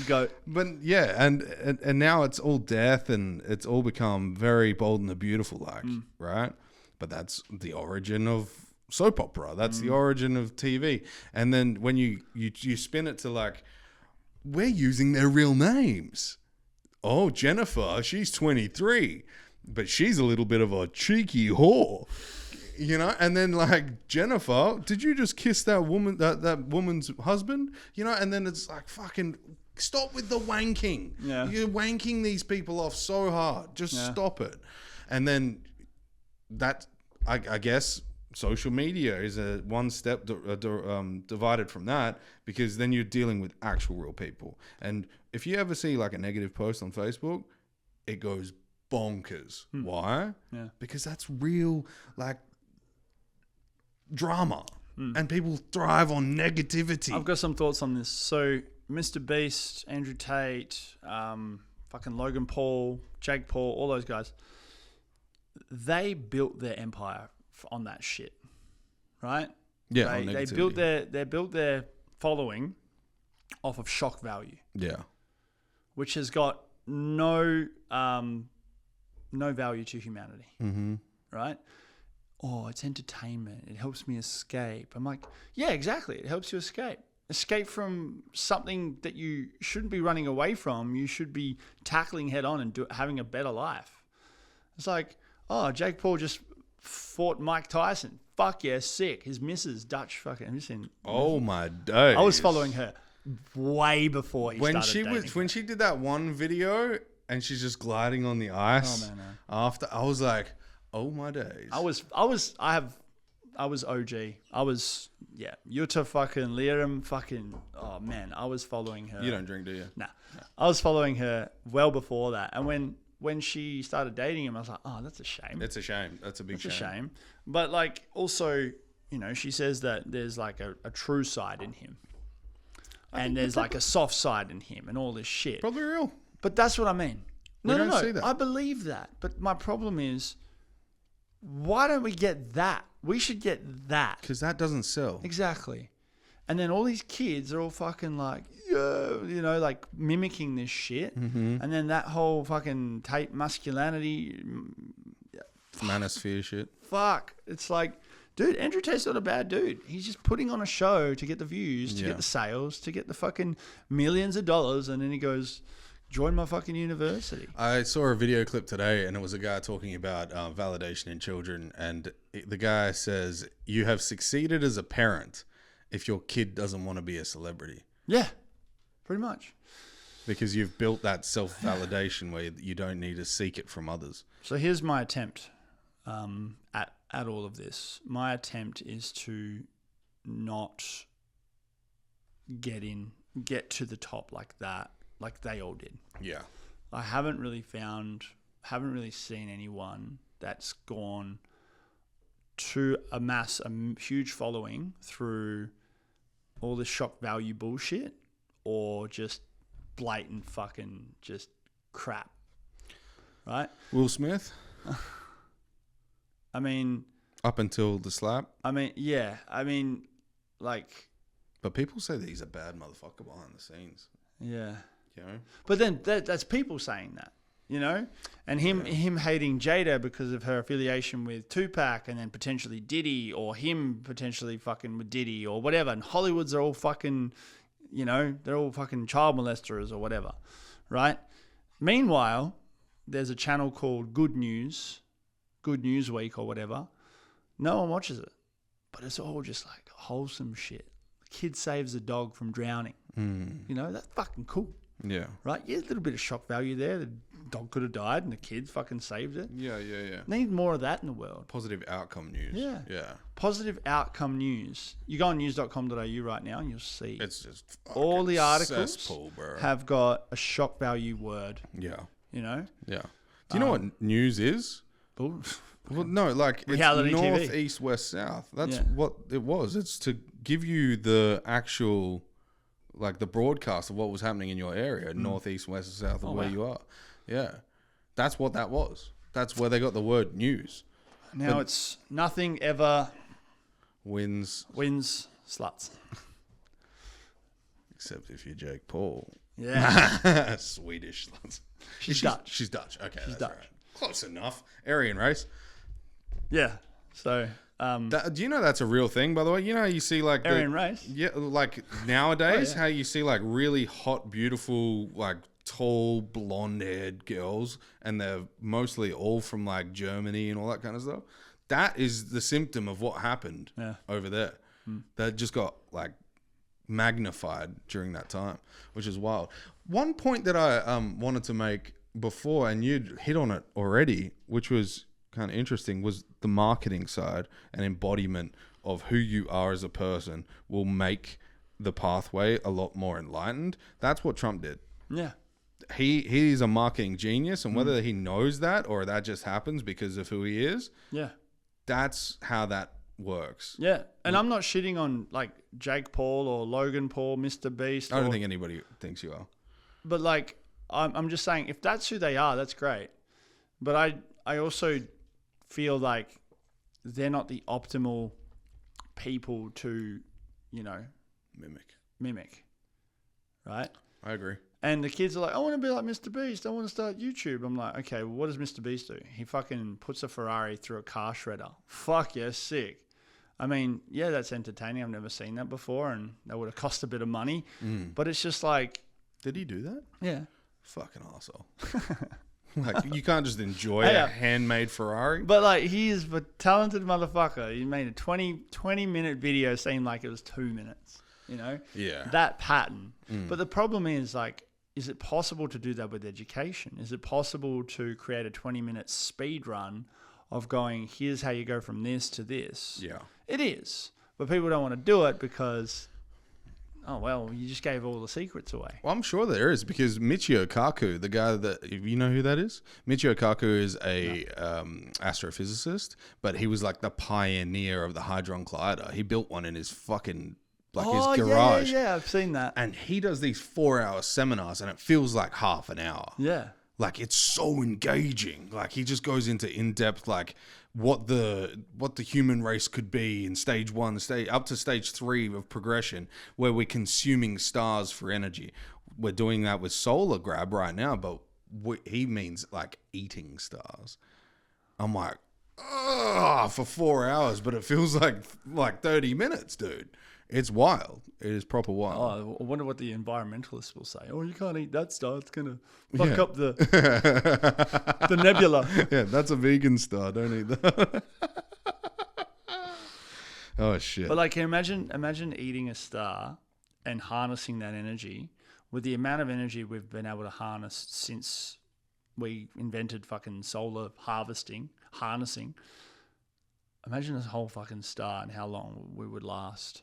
Speaker 2: Go.
Speaker 3: But yeah, and now it's all death and it's all become very Bold and the Beautiful, like, right? But that's the origin of soap opera. That's the origin of TV. And then when you spin it to like, we're using their real names. Oh, Jennifer, she's 23, but she's a little bit of a cheeky whore. You know, and then like, Jennifer, did you just kiss that woman, that woman's husband? You know, and then it's like, fucking stop with the wanking.
Speaker 2: Yeah.
Speaker 3: You're wanking these people off so hard. Just stop it. And then that, I guess, social media is one step divided from that, because then you're dealing with actual real people. And if you ever see like a negative post on Facebook, it goes bonkers. Why?
Speaker 2: Yeah.
Speaker 3: Because that's real, like, drama, and people thrive on negativity.
Speaker 2: I've got some thoughts on this. So, Mr. Beast, Andrew Tate, fucking Logan Paul, Jake Paul, all those guys, they built their empire on that shit, right?
Speaker 3: Yeah,
Speaker 2: they built their following off of shock value, which has got no value to humanity, right? Oh, it's entertainment. It helps me escape. I'm like, yeah, exactly. It helps you escape. Escape from something that you shouldn't be running away from. You should be tackling head on and having a better life. It's like, oh, Jake Paul just fought Mike Tyson. Fuck yeah, sick. His missus, Dutch fucking. I'm just in.
Speaker 3: Oh my days.
Speaker 2: I was following her way before he started dating.
Speaker 3: When she did that one video and she's just gliding on the ice.
Speaker 2: Oh, man.
Speaker 3: After, I was like, oh my days.
Speaker 2: I was OG. Yuta fucking Liam fucking, oh man, I was following her.
Speaker 3: You don't drink, do you?
Speaker 2: Nah. I was following her well before that. And when she started dating him, I was like, oh, that's a shame.
Speaker 3: It's a shame. That's a big shame.
Speaker 2: It's a shame. But like, also, you know, she says that there's like a true side in him. And there's like a soft side in him and all this shit.
Speaker 3: Probably real.
Speaker 2: But that's what I mean.
Speaker 3: We don't see that.
Speaker 2: I believe that. But my problem is, why don't we get that? We should get that.
Speaker 3: Because that doesn't sell.
Speaker 2: Exactly. And then all these kids are all fucking like, yeah, you know, like mimicking this shit. And then that whole fucking Tate masculinity.
Speaker 3: Manosphere shit.
Speaker 2: Fuck. It's like, dude, Andrew Tate's not a bad dude. He's just putting on a show to get the views, to get the sales, to get the fucking millions of dollars. And then he goes, join my fucking university.
Speaker 3: I saw a video clip today, and it was a guy talking about validation in children. And the guy says, you have succeeded as a parent if your kid doesn't want to be a celebrity.
Speaker 2: Yeah. pretty much.
Speaker 3: Because you've built that self-validation where you don't need to seek it from others.
Speaker 2: So here's my attempt at all of this. My attempt is to not get to the top like that, like they all did.
Speaker 3: Yeah.
Speaker 2: I haven't really seen anyone that's gone to amass a huge following through all this shock value bullshit or just blatant fucking just crap, right?
Speaker 3: Will Smith?
Speaker 2: I mean...
Speaker 3: Up until the slap?
Speaker 2: I mean, yeah. I mean, like...
Speaker 3: But people say that he's a bad motherfucker behind the scenes.
Speaker 2: Yeah.
Speaker 3: You know?
Speaker 2: But then that's people saying that, you know? And him hating Jada because of her affiliation with Tupac and then potentially Diddy, or him potentially fucking with Diddy or whatever. And Hollywoods are all fucking... You know, they're all fucking child molesters or whatever, right? Meanwhile, there's a channel called Good News Week or whatever. No one watches it, but it's all just like wholesome shit. The kid saves a dog from drowning. You know, that's fucking cool.
Speaker 3: Yeah.
Speaker 2: Right? Yeah, a little bit of shock value there. The dog could have died and the kid fucking saved it.
Speaker 3: Yeah.
Speaker 2: Need more of that in the world.
Speaker 3: Positive outcome news.
Speaker 2: Yeah. Positive outcome news. You go on news.com.au right now and you'll see
Speaker 3: It's just
Speaker 2: all the articles
Speaker 3: cesspool, bro.
Speaker 2: have got a shock value word.
Speaker 3: Yeah.
Speaker 2: You know?
Speaker 3: Yeah. Do you know what news is? Well, no, like it's
Speaker 2: Reality
Speaker 3: north,
Speaker 2: TV.
Speaker 3: east, west, south. That's
Speaker 2: Yeah.
Speaker 3: what it was. It's to give you the actual, like the broadcast of what was happening in your area, north, east, west, and south of where you are. Yeah. That's what that was. That's where they got the word news.
Speaker 2: Now it's nothing ever
Speaker 3: Wins,
Speaker 2: sluts.
Speaker 3: except if you're Jake Paul.
Speaker 2: Yeah.
Speaker 3: Swedish sluts.
Speaker 2: She's Dutch.
Speaker 3: She's Dutch. Okay, that's
Speaker 2: Dutch.
Speaker 3: right. Close enough. Aryan race.
Speaker 2: Yeah. So,
Speaker 3: Do you know that's a real thing, by the way? You know how you see like
Speaker 2: Aryan race?
Speaker 3: Yeah, like nowadays,
Speaker 2: Oh, yeah.
Speaker 3: how you see like really hot, beautiful, like tall, blonde-haired girls, and they're mostly all from like Germany and all that kind of stuff. That is the symptom of what happened over there. That just got like magnified during that time, which is wild. One point that I wanted to make before, and you'd hit on it already, which was kind of interesting, was the marketing side and embodiment of who you are as a person will make the pathway a lot more enlightened. That's what Trump did.
Speaker 2: Yeah.
Speaker 3: He's a marketing genius, and whether he knows that or that just happens because of who he is,
Speaker 2: Yeah.
Speaker 3: that's how that works.
Speaker 2: Yeah. And I'm not shitting on like Jake Paul or Logan Paul, Mr. Beast.
Speaker 3: I don't think anybody thinks you are.
Speaker 2: But like, I'm just saying, if that's who they are, that's great. But I also feel like they're not the optimal people to, you know, mimic. Right?
Speaker 3: I agree.
Speaker 2: And the kids are like, I want to be like Mr. Beast. I want to start YouTube. I'm like, okay, well, what does Mr. Beast do? He fucking puts a Ferrari through a car shredder. Fuck yeah, sick. I mean, yeah, that's entertaining. I've never seen that before, and that would have cost a bit of money. But it's just like...
Speaker 3: Did he do that?
Speaker 2: Yeah.
Speaker 3: Fucking arsehole. Like, you can't just enjoy a handmade Ferrari.
Speaker 2: But like, he is a talented motherfucker. He made a 20-minute video seem like it was 2 minutes, you know?
Speaker 3: Yeah.
Speaker 2: That pattern. But the problem is like, is it possible to do that with education? Is it possible to create a 20-minute speed run of going, here's how you go from this to this?
Speaker 3: Yeah.
Speaker 2: It is. But people don't want to do it because, oh, well, you just gave all the secrets away.
Speaker 3: Well, I'm sure there is, because Michio Kaku, the guy that, you know who that is? Michio Kaku is a astrophysicist, but he was like the pioneer of the Hadron Collider. He built one in his fucking, like his garage.
Speaker 2: Yeah, I've seen that.
Speaker 3: And he does these 4-hour seminars, and it feels like half an hour.
Speaker 2: Yeah.
Speaker 3: Like, it's so engaging. Like, he just goes into in-depth, like, what the human race could be in stage 1, up to stage 3 of progression, where we're consuming stars for energy. We're doing that with solar grab right now, but he means like eating stars. I'm like, for 4 hours, but it feels like 30 minutes, dude. It's wild. It is proper wild.
Speaker 2: Oh, I wonder what the environmentalists will say. Oh, you can't eat that star. It's going to fuck up the nebula.
Speaker 3: Yeah, that's a vegan star. Don't eat that. Oh, shit.
Speaker 2: But like, imagine eating a star and harnessing that energy with the amount of energy we've been able to harness since we invented fucking solar harnessing, imagine this whole fucking star and how long we would last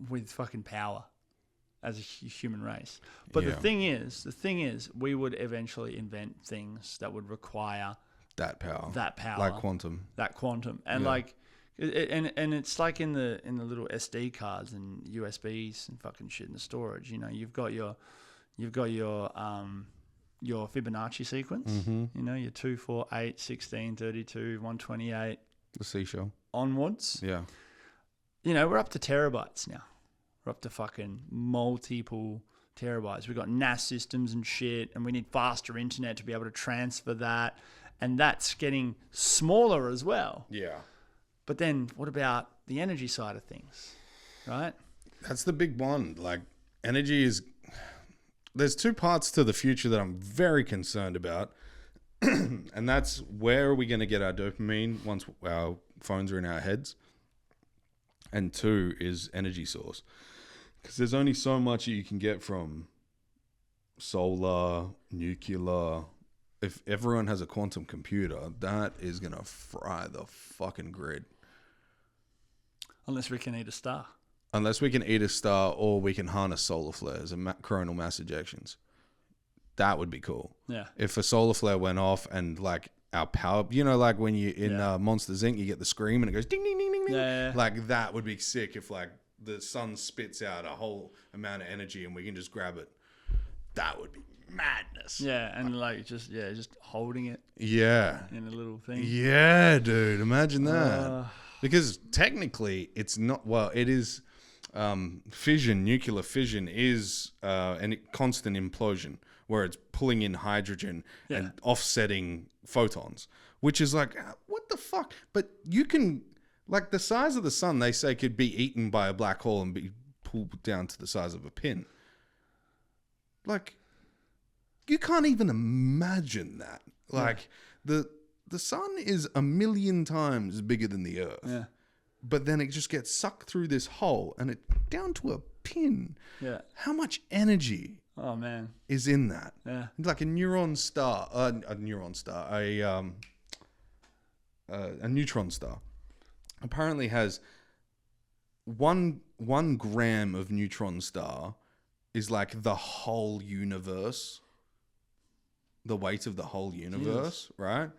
Speaker 2: with fucking power as a human race. But the thing is, we would eventually invent things that would require
Speaker 3: that power,
Speaker 2: like
Speaker 3: quantum,
Speaker 2: and like, and it's like in the little SD cards and USBs and fucking shit in the storage. You know, you've got your Fibonacci sequence. You know, your 2, 4, 8, 16, 32, 128.
Speaker 3: The seashell
Speaker 2: onwards.
Speaker 3: Yeah.
Speaker 2: You know, we're up to terabytes now. We're up to fucking multiple terabytes. We've got NAS systems and shit, and we need faster internet to be able to transfer that. And that's getting smaller as well.
Speaker 3: Yeah.
Speaker 2: But then what about the energy side of things, right?
Speaker 3: That's the big one. Like, energy is... There's two parts to the future that I'm very concerned about. And that's, where are we going to get our dopamine once our phones are in our heads? And two is energy source. Because there's only so much you can get from solar, nuclear. If everyone has a quantum computer, that is going to fry the fucking grid.
Speaker 2: Unless we can eat a star.
Speaker 3: Unless we can eat a star, or we can harness solar flares and coronal mass ejections. That would be cool.
Speaker 2: Yeah.
Speaker 3: If a solar flare went off and like our power, you know, like when you in Monsters Inc., you get the scream and it goes ding, ding, ding, ding, ding.
Speaker 2: Yeah.
Speaker 3: Like that would be sick if like the sun spits out a whole amount of energy and we can just grab it. That would be madness.
Speaker 2: Yeah, and like just holding it.
Speaker 3: Yeah.
Speaker 2: In a little thing.
Speaker 3: Yeah, dude. Imagine that. Because technically it's not, well, it is fission, nuclear fission is a constant implosion where it's pulling in hydrogen and offsetting photons, which is like, what the fuck? But you can, like the size of the sun, they say could be eaten by a black hole and be pulled down to the size of a pin. Like, you can't even imagine that. Like, the sun is 1,000,000 times bigger than the Earth.
Speaker 2: Yeah.
Speaker 3: But then it just gets sucked through this hole and it down to a pin.
Speaker 2: Yeah.
Speaker 3: How much energy
Speaker 2: Oh man.
Speaker 3: is in that?
Speaker 2: Yeah.
Speaker 3: Like a neutron star, a neutron star apparently has one gram of neutron star is like the whole universe, the weight of the whole universe, right?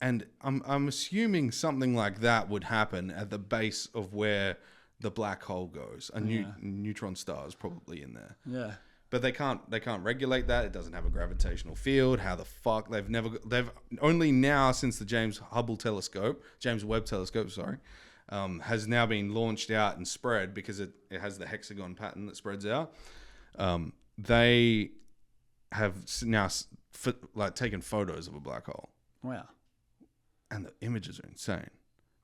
Speaker 3: And I'm assuming something like that would happen at the base of where the black hole goes. A neutron star is probably in there.
Speaker 2: Yeah.
Speaker 3: But they can't regulate that. It doesn't have a gravitational field. How the fuck? They've only now, since the James Webb telescope, has now been launched out and spread because it has the hexagon pattern that spreads out. They have now taken photos of a black hole.
Speaker 2: Wow.
Speaker 3: And the images are insane.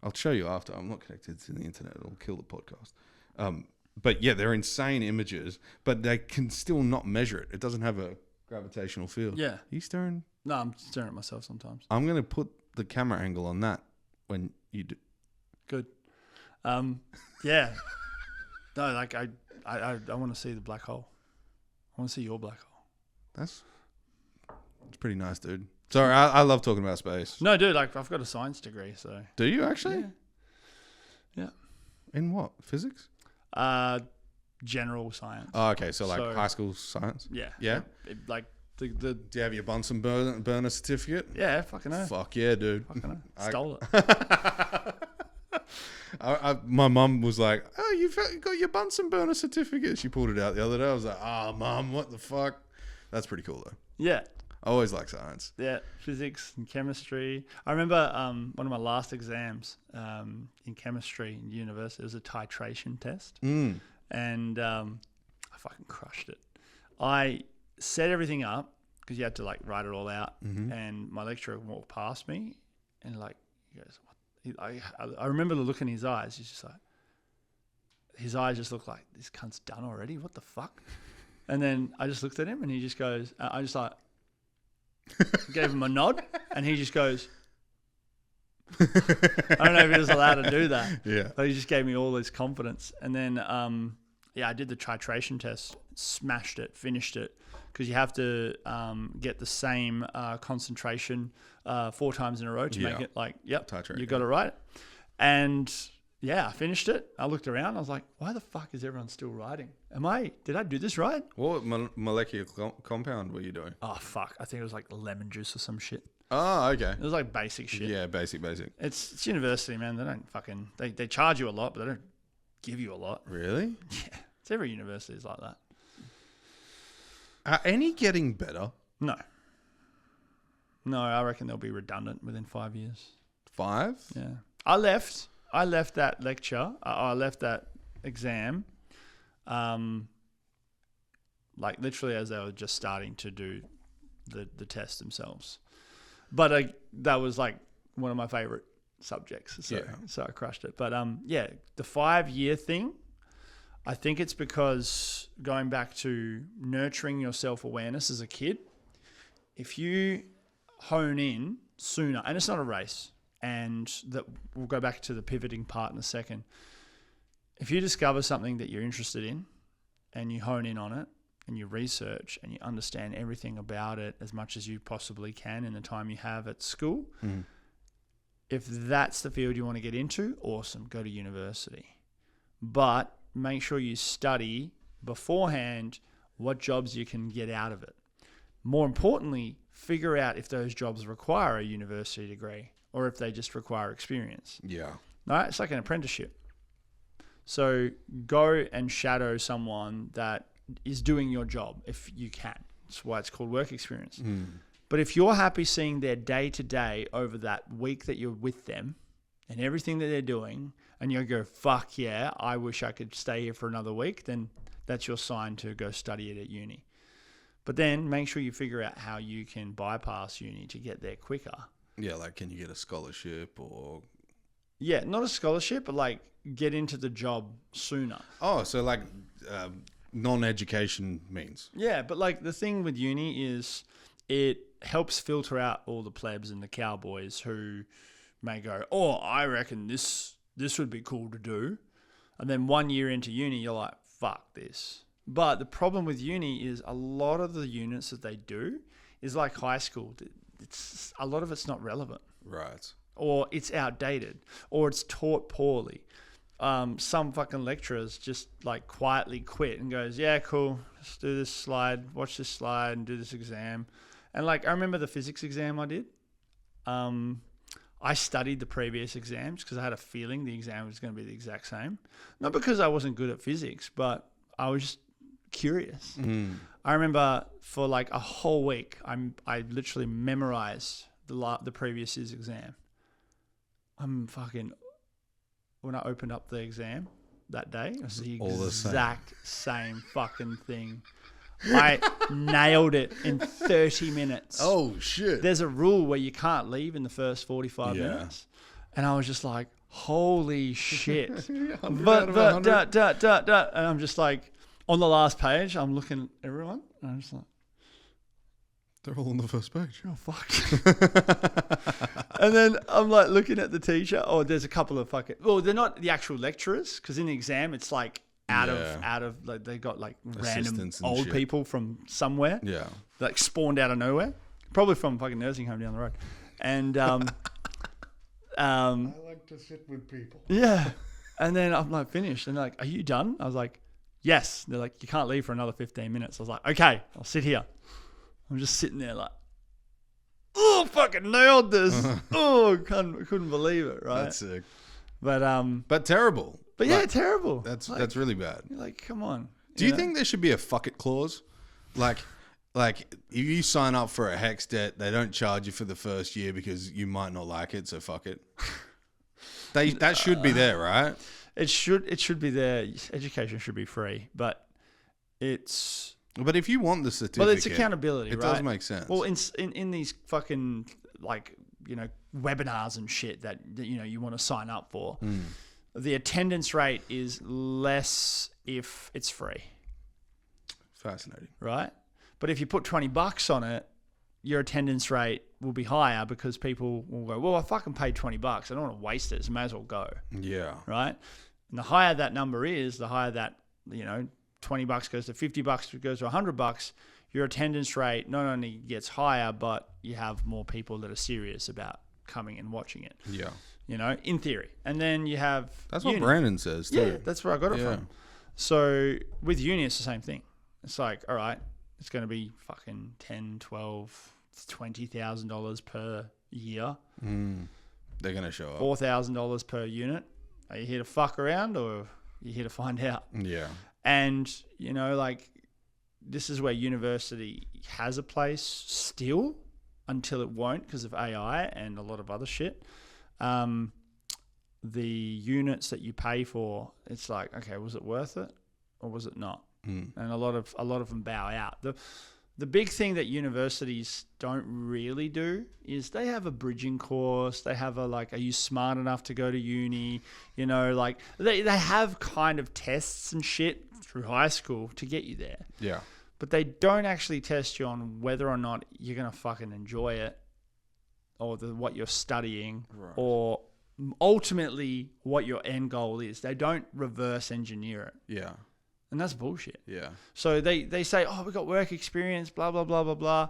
Speaker 3: I'll show you after. I'm not connected to the internet. It'll kill the podcast. But yeah, they're insane images, but they can still not measure it. It doesn't have a gravitational field.
Speaker 2: Yeah.
Speaker 3: Are you staring?
Speaker 2: No, I'm staring at myself sometimes.
Speaker 3: I'm going to put the camera angle on that when you do.
Speaker 2: Good. Yeah. No, like I want to see the black hole. I want to see your black hole.
Speaker 3: It's pretty nice, dude. Sorry, I love talking about space.
Speaker 2: No, dude, like I've got a science degree, so.
Speaker 3: Do you actually?
Speaker 2: Yeah.
Speaker 3: In what? Physics?
Speaker 2: General science.
Speaker 3: Oh, okay. So like high school science?
Speaker 2: Yeah.
Speaker 3: Yeah?
Speaker 2: Like the.
Speaker 3: Do you have your Bunsen burner certificate?
Speaker 2: Yeah, fucking hell.
Speaker 3: Fuck yeah, dude.
Speaker 2: Fucking hell. Stole
Speaker 3: it. My mum was like, "Oh, you've got your Bunsen burner certificate." She pulled it out the other day. I was like, "Oh, mum, what the fuck?" That's pretty cool though.
Speaker 2: Yeah.
Speaker 3: I always like science.
Speaker 2: Yeah, physics and chemistry. I remember one of my last exams in chemistry in university. It was a titration test, and I fucking crushed it. I set everything up because you had to like write it all out, and my lecturer walked past me, and like he goes, "What?" I remember the look in his eyes. He's just like, his eyes just looked like, "This cunt's done already. What the fuck?" And then I just looked at him, and he just goes, I just like. Gave him a nod, and he just goes. I don't know if he was allowed to do that.
Speaker 3: Yeah.
Speaker 2: But he just gave me all this confidence, and then Yeah, I did the titration test, smashed it, finished it, because you have to get the same concentration 4 times in a row to make it like, yep,
Speaker 3: Titrate,
Speaker 2: you got it right. And yeah, I finished it. I looked around. I was like, why the fuck is everyone still writing? Did I do this right?
Speaker 3: What molecular compound were you doing?
Speaker 2: Oh, fuck. I think it was like lemon juice or some shit.
Speaker 3: Oh, okay.
Speaker 2: It was like basic shit.
Speaker 3: Yeah, basic.
Speaker 2: It's university, man. They don't fucking, they charge you a lot, but they don't give you a lot.
Speaker 3: Really?
Speaker 2: Yeah. It's every university is like that.
Speaker 3: Are any getting better?
Speaker 2: No, I reckon they'll be redundant within 5 years.
Speaker 3: 5?
Speaker 2: Yeah. I left that lecture. I left that exam, like literally as they were just starting to do the test themselves. But that was like one of my favorite subjects. So I crushed it. But the 5-year thing, I think it's because going back to nurturing your self-awareness as a kid, if you hone in sooner, and it's not a race, and that we'll go back to the pivoting part in a second. If you discover something that you're interested in and you hone in on it and you research and you understand everything about it as much as you possibly can in the time you have at school, if that's the field you want to get into, awesome, go to university. But make sure you study beforehand what jobs you can get out of it. More importantly, figure out if those jobs require a university degree or if they just require experience.
Speaker 3: Yeah.
Speaker 2: Right? It's like an apprenticeship. So go and shadow someone that is doing your job if you can. That's why it's called work experience. But if you're happy seeing their day-to-day over that week that you're with them and everything that they're doing, and you go, fuck yeah, I wish I could stay here for another week, then that's your sign to go study it at uni. But then make sure you figure out how you can bypass uni to get there quicker.
Speaker 3: Yeah, like can you get a scholarship or...
Speaker 2: Yeah, not a scholarship, but like get into the job sooner.
Speaker 3: Oh, so like non-education means.
Speaker 2: Yeah, but like the thing with uni is it helps filter out all the plebs and the cowboys who may go, oh, I reckon this would be cool to do. And then 1 year into uni, you're like, fuck this. But the problem with uni is a lot of the units that they do is like high school. It's a lot of it's not relevant.
Speaker 3: Right.
Speaker 2: Or it's outdated. Or it's taught poorly. Some fucking lecturers just like quietly quit and goes, yeah, cool, let's do this slide, watch this slide and do this exam. And like, I remember the physics exam I did. I studied the previous exams because I had a feeling the exam was going to be the exact same. Not because I wasn't good at physics, but I was just curious. I remember for like a whole week, I literally memorized the previous year's exam. When I opened up the exam that day, it was the exact same fucking thing. I nailed it in 30 minutes.
Speaker 3: Oh, shit.
Speaker 2: There's a rule where you can't leave in the first 45 minutes. And I was just like, holy shit. And I'm just like, on the last page, I'm looking at everyone. And I'm just like,
Speaker 3: they're all on the first page.
Speaker 2: oh, fuck. And then I'm like looking at the teacher. Oh, there's a couple of they're not the actual lecturers because in the exam, it's like, out of like they got like random old people from somewhere, like spawned out of nowhere, probably from fucking nursing home down the road, and I
Speaker 4: like to sit with people.
Speaker 2: Yeah, and then I'm like finished, and they're like, "Are you done?" I was like, "Yes." They're like, "You can't leave for another 15 minutes." I was like, "Okay, I'll sit here." I'm just sitting there like, "Oh, fucking nailed this!" Oh, couldn't believe it. Right?
Speaker 3: That's sick, but terrible.
Speaker 2: But yeah, terrible.
Speaker 3: That's really bad.
Speaker 2: Like, come on.
Speaker 3: Do you think there should be a fuck it clause? Like if you sign up for a hex debt, they don't charge you for the first year because you might not like it, so fuck it. That should be there, right?
Speaker 2: It should be there. Education should be free, but it's...
Speaker 3: But if you want the certificate...
Speaker 2: Well, it's accountability,
Speaker 3: right? It does make sense.
Speaker 2: Well, in these fucking, like, webinars and shit that you want to sign up for... The attendance rate is less if it's free.
Speaker 3: Fascinating.
Speaker 2: Right? But if you put $20 on it, your attendance rate will be higher because people will go, well, I fucking paid $20. I don't want to waste it, so I may as well go.
Speaker 3: Yeah.
Speaker 2: Right? And the higher that number is, the higher that $20 goes to $50, goes to $100, your attendance rate not only gets higher, but you have more people that are serious about coming and watching it.
Speaker 3: Yeah.
Speaker 2: In theory. And then you have
Speaker 3: That's what Brandon says too.
Speaker 2: Yeah, that's where I got it from. So with uni, it's the same thing. It's like, all right, it's going to be fucking $10, $12, $20,000 per year.
Speaker 3: They're going to show up.
Speaker 2: $4,000 per unit. Are you here to fuck around or are you here to find out?
Speaker 3: Yeah.
Speaker 2: And, this is where university has a place still until it won't because of AI and a lot of other shit. The units that you pay for, it's like, okay, was it worth it or was it not? And a lot of them bow out. The big thing that universities don't really do is they have a bridging course. They have are you smart enough to go to uni? They have kind of tests and shit through high school to get you there.
Speaker 3: Yeah.
Speaker 2: But they don't actually test you on whether or not you're going to fucking enjoy it or what you're studying or ultimately what your end goal is. They don't reverse engineer it.
Speaker 3: Yeah.
Speaker 2: And that's bullshit.
Speaker 3: Yeah.
Speaker 2: So they say, oh, we got work experience, blah, blah, blah, blah, blah.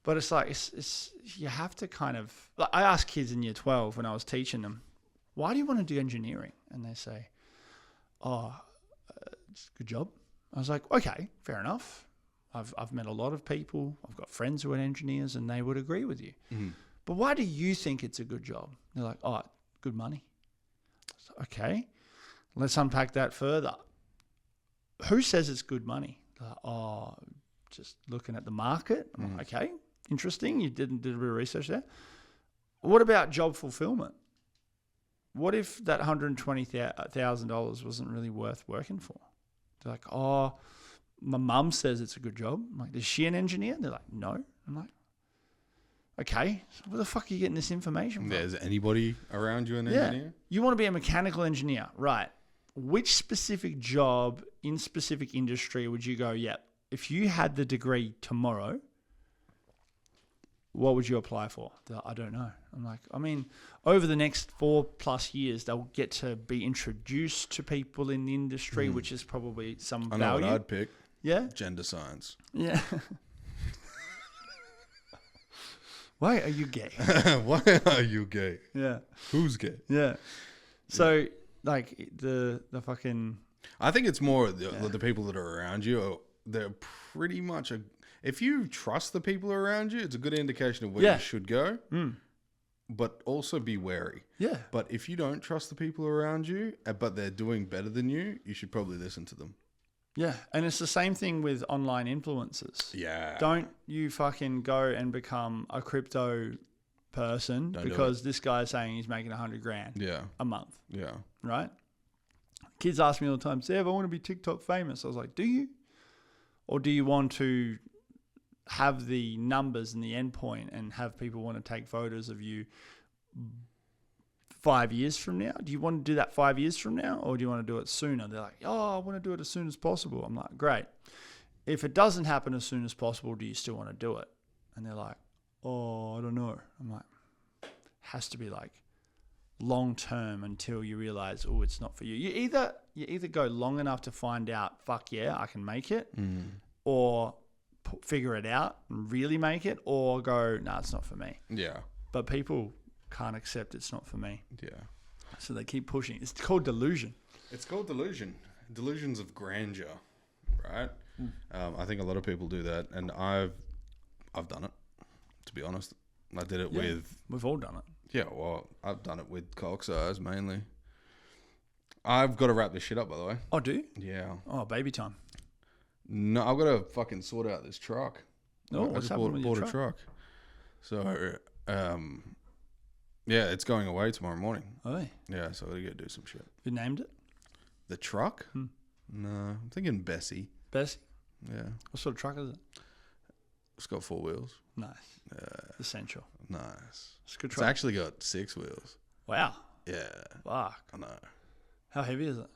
Speaker 2: But it's like, it's you have to kind of, I asked kids in year 12 when I was teaching them, why do you want to do engineering? And they say, it's a good job. I was like, okay, fair enough. I've met a lot of people. I've got friends who are engineers and they would agree with you. Mm-hmm. But why do you think it's a good job? They're like, good money. So, okay, let's unpack that further. Who says it's good money? Just looking at the market. Mm-hmm. Okay, interesting. You did a bit of research there. What about job fulfillment? What if that $120,000 wasn't really worth working for? They're like, my mum says it's a good job. I'm like, is she an engineer? They're like, no. I'm like, okay, so where the fuck are you getting this information from?
Speaker 3: Is anybody around you an engineer?
Speaker 2: You want to be a mechanical engineer, right? Which specific job in specific industry would you go, if you had the degree tomorrow, what would you apply for? They're like, I don't know. I'm like, over the next 4+ years, they'll get to be introduced to people in the industry, which is probably some value.
Speaker 3: I know what I'd pick.
Speaker 2: Yeah?
Speaker 3: Gender science.
Speaker 2: Yeah. Why are you gay?
Speaker 3: Why are you gay?
Speaker 2: Yeah.
Speaker 3: Who's gay?
Speaker 2: Yeah. So, the fucking...
Speaker 3: I think it's more the people that are around you. They're pretty much if you trust the people around you, it's a good indication of where you should go. But also be wary. Yeah. But if you don't trust the people around you, but they're doing better than you should probably listen to them.
Speaker 2: Yeah. And it's the same thing with online influencers.
Speaker 3: Yeah.
Speaker 2: Don't you fucking go and become a crypto person because this guy's saying he's making $100,000 a month. Yeah. Right? Kids ask me all the time, Sev, I want to be TikTok famous. I was like, do you? Or do you want to have the numbers and the endpoint and have people want to take photos of you 5 years from now? Do you want to do that 5 years from now or do you want to do it sooner? They're like, I want to do it as soon as possible. I'm like, great. If it doesn't happen as soon as possible, do you still want to do it? And they're like, I don't know. I'm like, has to be like long term until you realize, it's not for you. You either go long enough to find out, fuck yeah, I can make it, or figure it out and really make it, or go, nah, it's not for me. Yeah. But people can't accept it's not for me. Yeah. So they keep pushing. It's called delusion.
Speaker 3: It's called delusion. Delusions of grandeur, right? I think a lot of people do that, and I've done it. To be honest, I did it with.
Speaker 2: We've all done it.
Speaker 3: Yeah, well, I've done it with cock size mainly. I've got to wrap this shit up, by the way.
Speaker 2: Oh, do you?
Speaker 3: Yeah.
Speaker 2: Oh, baby time.
Speaker 3: No, I've got to fucking sort out this truck.
Speaker 2: Oh, I just bought
Speaker 3: a truck. So, yeah, it's going away tomorrow morning.
Speaker 2: Oh,
Speaker 3: yeah. So I got to go do some shit.
Speaker 2: You named it?
Speaker 3: The truck? No, I'm thinking Bessie.
Speaker 2: Bessie?
Speaker 3: Yeah.
Speaker 2: What sort of truck is it?
Speaker 3: It's got 4 wheels.
Speaker 2: Nice. Essential.
Speaker 3: Nice.
Speaker 2: It's a good truck.
Speaker 3: It's actually got 6 wheels.
Speaker 2: Wow.
Speaker 3: Yeah.
Speaker 2: Fuck.
Speaker 3: I know.
Speaker 2: How heavy is it?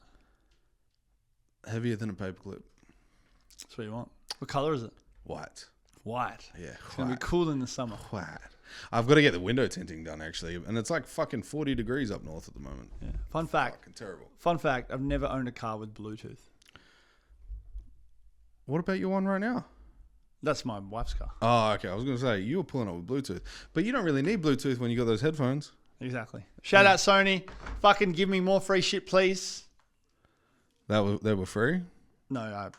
Speaker 3: Heavier than a paperclip.
Speaker 2: That's what you want. What colour is it?
Speaker 3: White.
Speaker 2: White.
Speaker 3: Yeah.
Speaker 2: It's going to be cool in the summer.
Speaker 3: White. I've got to get the window tinting done, actually. And it's like fucking 40 degrees up north at the moment.
Speaker 2: Yeah. Fun fact.
Speaker 3: Fucking terrible.
Speaker 2: Fun fact. I've never owned a car with Bluetooth.
Speaker 3: What about your one right now?
Speaker 2: That's my wife's car.
Speaker 3: Oh, okay. I was going to say, you were pulling up with Bluetooth. But you don't really need Bluetooth when you got those headphones.
Speaker 2: Exactly. Shout out Sony. Fucking give me more free shit, please.
Speaker 3: They were free?
Speaker 2: No,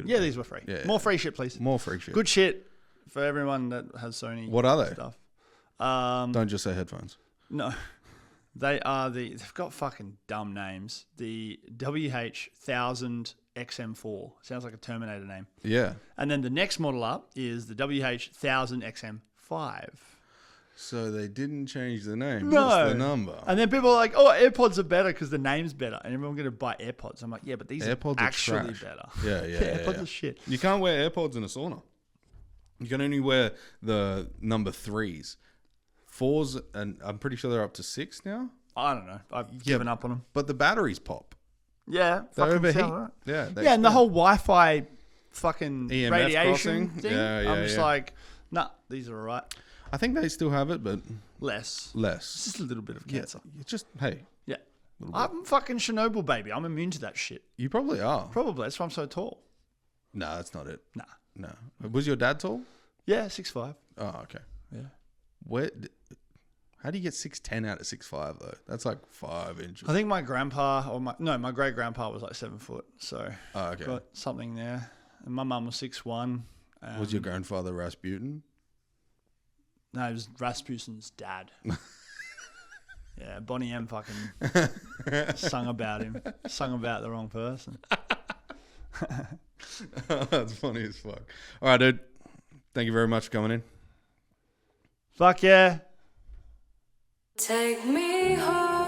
Speaker 3: Yeah,
Speaker 2: these were free.
Speaker 3: Yeah,
Speaker 2: more free shit, please.
Speaker 3: More free shit.
Speaker 2: Good shit for everyone that has Sony.
Speaker 3: What are they?
Speaker 2: Stuff.
Speaker 3: Don't just say headphones.
Speaker 2: No. They've got fucking dumb names. The WH-1000 XM4. Sounds like a Terminator name.
Speaker 3: Yeah.
Speaker 2: And then the next model up is the WH-1000 XM5.
Speaker 3: So they didn't change the name.
Speaker 2: No.
Speaker 3: Just the number.
Speaker 2: And then people are like, oh, AirPods are better because the name's better. And everyone's going to buy AirPods. I'm like, yeah, but these
Speaker 3: AirPods
Speaker 2: are actually
Speaker 3: trash.
Speaker 2: better.
Speaker 3: Yeah.
Speaker 2: AirPods are shit.
Speaker 3: You can't wear AirPods in a sauna. You can only wear the number 3s. 4s, and I'm pretty sure they're up to 6 now.
Speaker 2: I don't know. I've given up on them.
Speaker 3: But the batteries pop.
Speaker 2: Yeah.
Speaker 3: They
Speaker 2: fucking
Speaker 3: overheat.
Speaker 2: sound right.
Speaker 3: Yeah.
Speaker 2: Yeah, and the whole Wi-Fi fucking
Speaker 3: EMF
Speaker 2: radiation
Speaker 3: crossing.
Speaker 2: thing.
Speaker 3: Yeah,
Speaker 2: I'm just like, nah, these are all right.
Speaker 3: I think they still have it, but
Speaker 2: Less.
Speaker 3: less.
Speaker 2: Just a little bit of cancer.
Speaker 3: Yeah, just, hey,
Speaker 2: Yeah. I'm fucking Chernobyl, baby. I'm immune to that shit.
Speaker 3: you probably are.
Speaker 2: Probably. That's why I'm so tall.
Speaker 3: No, that's not it.
Speaker 2: Nah.
Speaker 3: No. Was your dad tall?
Speaker 2: Yeah, 6'5".
Speaker 3: Oh, okay.
Speaker 2: Yeah.
Speaker 3: How do you get 6'10" out of 6'5" though? That's like 5 inches.
Speaker 2: I think my grandpa my great grandpa was like 7 foot. So
Speaker 3: Okay.
Speaker 2: got something there. And my mum was 6'1".
Speaker 3: Was your grandfather Rasputin?
Speaker 2: No, it was Rasmussen's dad. Yeah, Bonnie M fucking sung about him. Sung about the wrong person.
Speaker 3: That's funny as fuck. All right, dude. Thank you very much for coming in.
Speaker 2: Fuck yeah.
Speaker 1: Take me home.